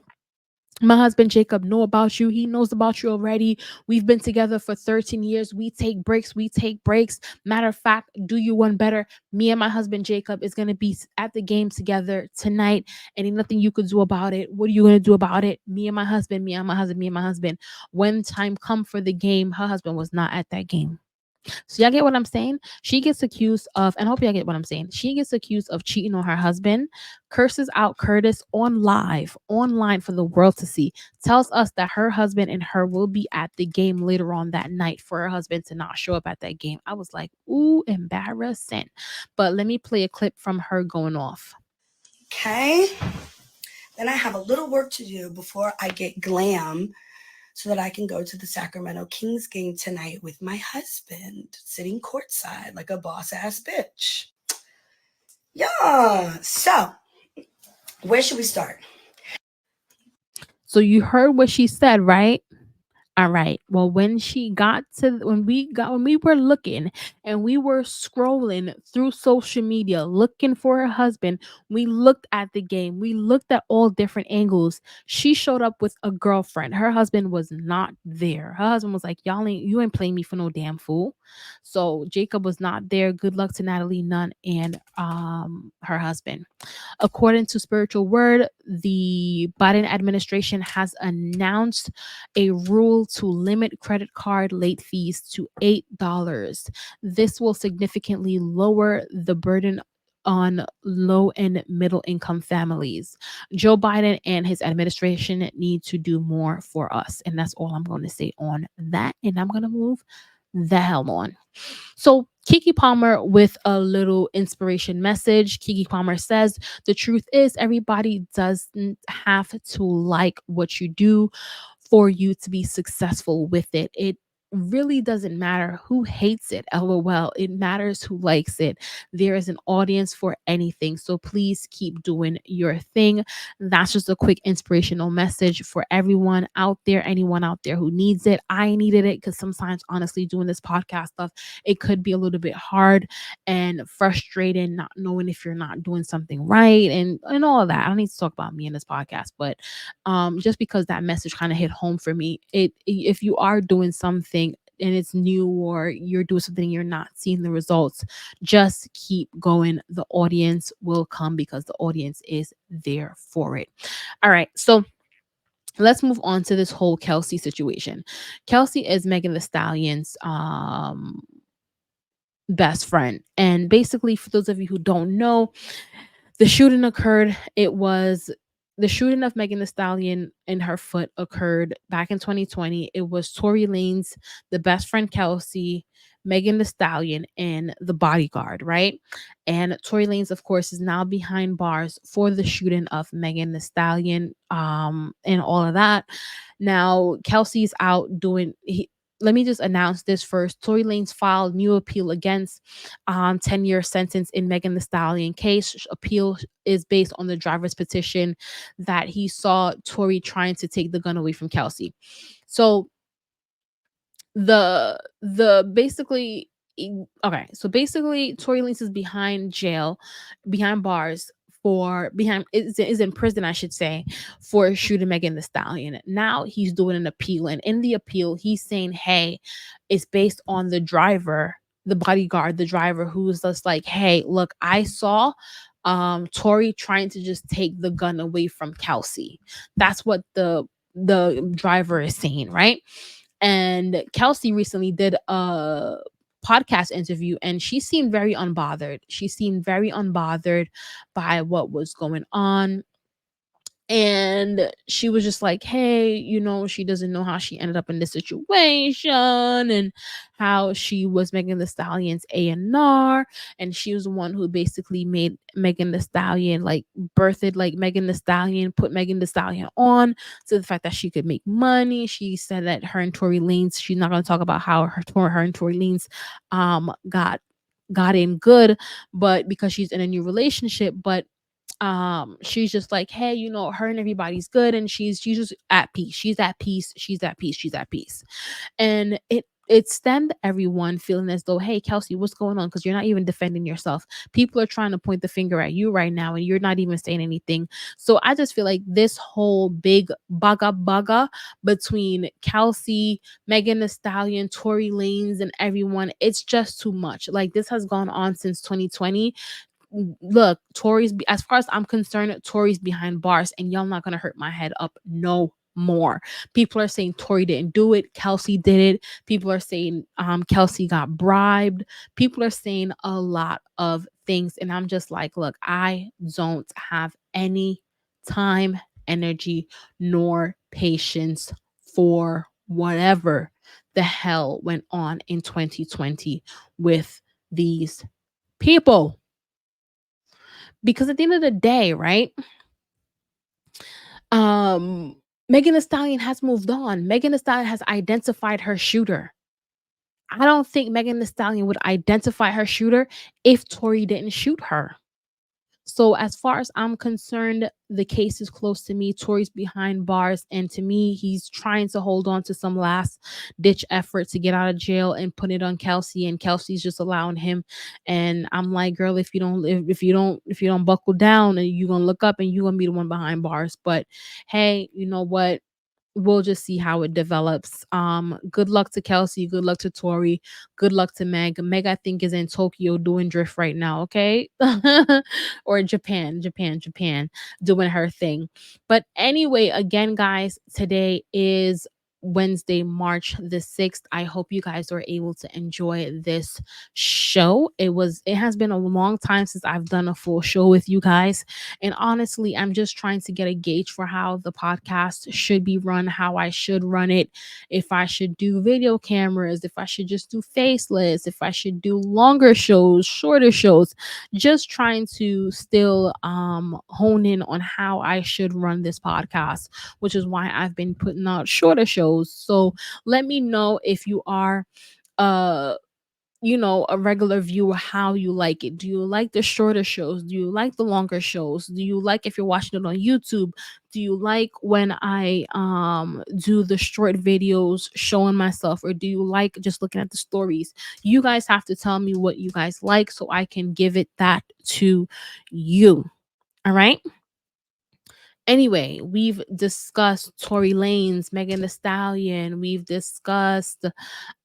husband Jacob know about you. He knows about you already. We've been together for 13 years. We take breaks. We take breaks. Matter of fact, do you one better? Me and my husband Jacob is gonna be at the game together tonight, and ain't nothing you could do about it. What are you gonna do about it? Me and my husband, me and my husband, me and my husband." When time come for the game, her husband was not at that game. So y'all get what I'm saying? She gets accused of, and I hope y'all get what I'm saying. She gets accused of cheating on her husband, curses out Curtis online for the world to see, tells us that her husband and her will be at the game later on that night for her husband to not show up at that game. I was like, ooh, embarrassing. But let me play a clip from her going off. Okay. Then I have a little work to do before I get glam, so that I can go to the Sacramento Kings game tonight with my husband, sitting courtside like a boss ass bitch. Yeah. So, where should we start? So you heard what she said, right? All right. Well, when we were looking and we were scrolling through social media looking for her husband, we looked at the game. We looked at all different angles. She showed up with a girlfriend. Her husband was not there. Her husband was like, you ain't playing me for no damn fool. So Jacob was not there. Good luck to Natalie Nunn and her husband. According to Spiritual Word, the Biden administration has announced a rule to limit credit card late fees to $8. This will significantly lower the burden on low and middle income families. Joe Biden and his administration need to do more for us. And that's all I'm going to say on that. And I'm going to move the hell on. So Keke Palmer with a little inspiration message. Keke Palmer says, "The truth is, everybody doesn't have to like what you do for you to be successful with it. It really doesn't matter who hates it. LOL. It matters who likes it. There is an audience for anything. So please keep doing your thing." That's just a quick inspirational message for everyone out there, anyone out there who needs it. I needed it because sometimes, honestly, doing this podcast stuff, it could be a little bit hard and frustrating, not knowing if you're not doing something right, and all of that. I don't need to talk about me in this podcast, but just because that message kind of hit home for me, if you are doing something, it's new, or you're doing something and you're not seeing the results, just keep going. The audience will come because the audience is there for it. All right, so let's move on to this whole Kelsey situation. Kelsey is Megan the Stallion's best friend. And basically, for those of you who don't know, the shooting occurred. It was the shooting of Megan Thee Stallion in her foot occurred back in 2020. It was Tory Lanez, the best friend Kelsey, Megan Thee Stallion, and the bodyguard, right? And Tory Lanez, of course, is now behind bars for the shooting of Megan Thee Stallion, and all of that. Now Kelsey's out doing. Let me just announce this first. Tory Lanez filed new appeal against 10-year sentence in Megan Thee Stallion case. Appeal is based on the driver's petition that he saw Tory trying to take the gun away from Kelsey. So the basically okay, so basically Tory Lanez is behind bars for behind is in prison, I should say, for shooting Megan Thee Stallion. Now he's doing an appeal, and in the appeal he's saying, hey, it's based on the driver, the bodyguard, the driver, who's just like, hey, look, I saw Tory trying to just take the gun away from Kelsey. That's what the driver is saying, right? And Kelsey recently did a podcast interview, and she seemed very unbothered. She seemed very unbothered by what was going on. And she was just like, hey, she doesn't know how she ended up in this situation, and how she was Megan Thee Stallion's A&R, and she was the one who basically made Megan Thee Stallion, like, birthed like Megan Thee Stallion, put Megan Thee Stallion on to the fact that she could make money. She said that her and Tory Lanez, she's not going to talk about how her and Tory Lanez got in good, but because she's in a new relationship. But she's just like, hey, her and everybody's good, and she's just at peace. She's at peace. She's at peace. She's at peace. And it stemmed everyone feeling as though, hey, Kelsey, what's going on? Because you're not even defending yourself. People are trying to point the finger at you right now, and you're not even saying anything. So I just feel like this whole big baga between Kelsey, Megan Thee Stallion, Tory Lanez, and everyone, it's just too much. Like, this has gone on since 2020. Look, as far as I'm concerned, Tory's behind bars, and y'all not gonna hurt my head up no more. People are saying Tory didn't do it, Kelsey did it. People are saying Kelsey got bribed. People are saying a lot of things, and I'm just like, look, I don't have any time, energy, nor patience for whatever the hell went on in 2020 with these people. Because at the end of the day, right? Megan Thee Stallion has moved on. Megan Thee Stallion has identified her shooter. I don't think Megan Thee Stallion would identify her shooter if Tory didn't shoot her. So as far as I'm concerned, the case is close to me. Tory's behind bars, and to me, he's trying to hold on to some last ditch effort to get out of jail and put it on Kelsey, and Kelsey's just allowing him. And I'm like, girl, if you don't buckle down, and you're gonna look up, and you're gonna be the one behind bars. But hey, you know what? We'll just see how it develops. Good luck to Kelsey, good luck to Tory, good luck to Meg. Meg, I think, is in Tokyo doing drift right now, okay? Or Japan, doing her thing. But anyway, again, guys, today is Wednesday, March the 6th. I hope you guys are able to enjoy this show. It has been a long time since I've done a full show with you guys. And honestly, I'm just trying to get a gauge for how the podcast should be run, how I should run it, if I should do video cameras, if I should just do faceless, if I should do longer shows, shorter shows. Just trying to still hone in on how I should run this podcast, which is why I've been putting out shorter shows. So let me know if you are a regular viewer, how you like it. Do you like the shorter shows? Do you like the longer shows? Do you like, if you're watching it on YouTube, do you like when I do the short videos showing myself, or do you like just looking at the stories? You guys have to tell me what you guys like so I can give it that to you. All right. Anyway, we've discussed Tory Lanez, Megan Thee Stallion. We've discussed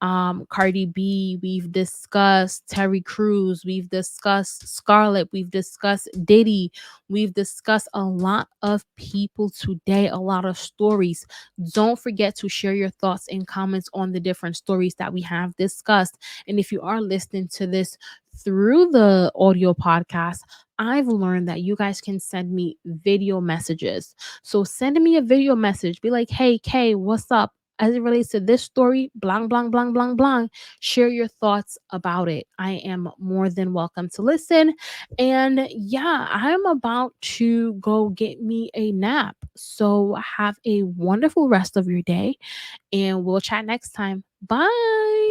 Cardi B. We've discussed Terry Crews. We've discussed Scarlett. We've discussed Diddy. We've discussed a lot of people today, a lot of stories. Don't forget to share your thoughts and comments on the different stories that we have discussed. And if you are listening to this through the audio podcast, I've learned that you guys can send me video messages. So send me a video message. Be like, hey, Kay, what's up? As it relates to this story, blank, blank, blank, blank, blank. Share your thoughts about it. I am more than welcome to listen. And yeah, I'm about to go get me a nap. So have a wonderful rest of your day, and we'll chat next time. Bye.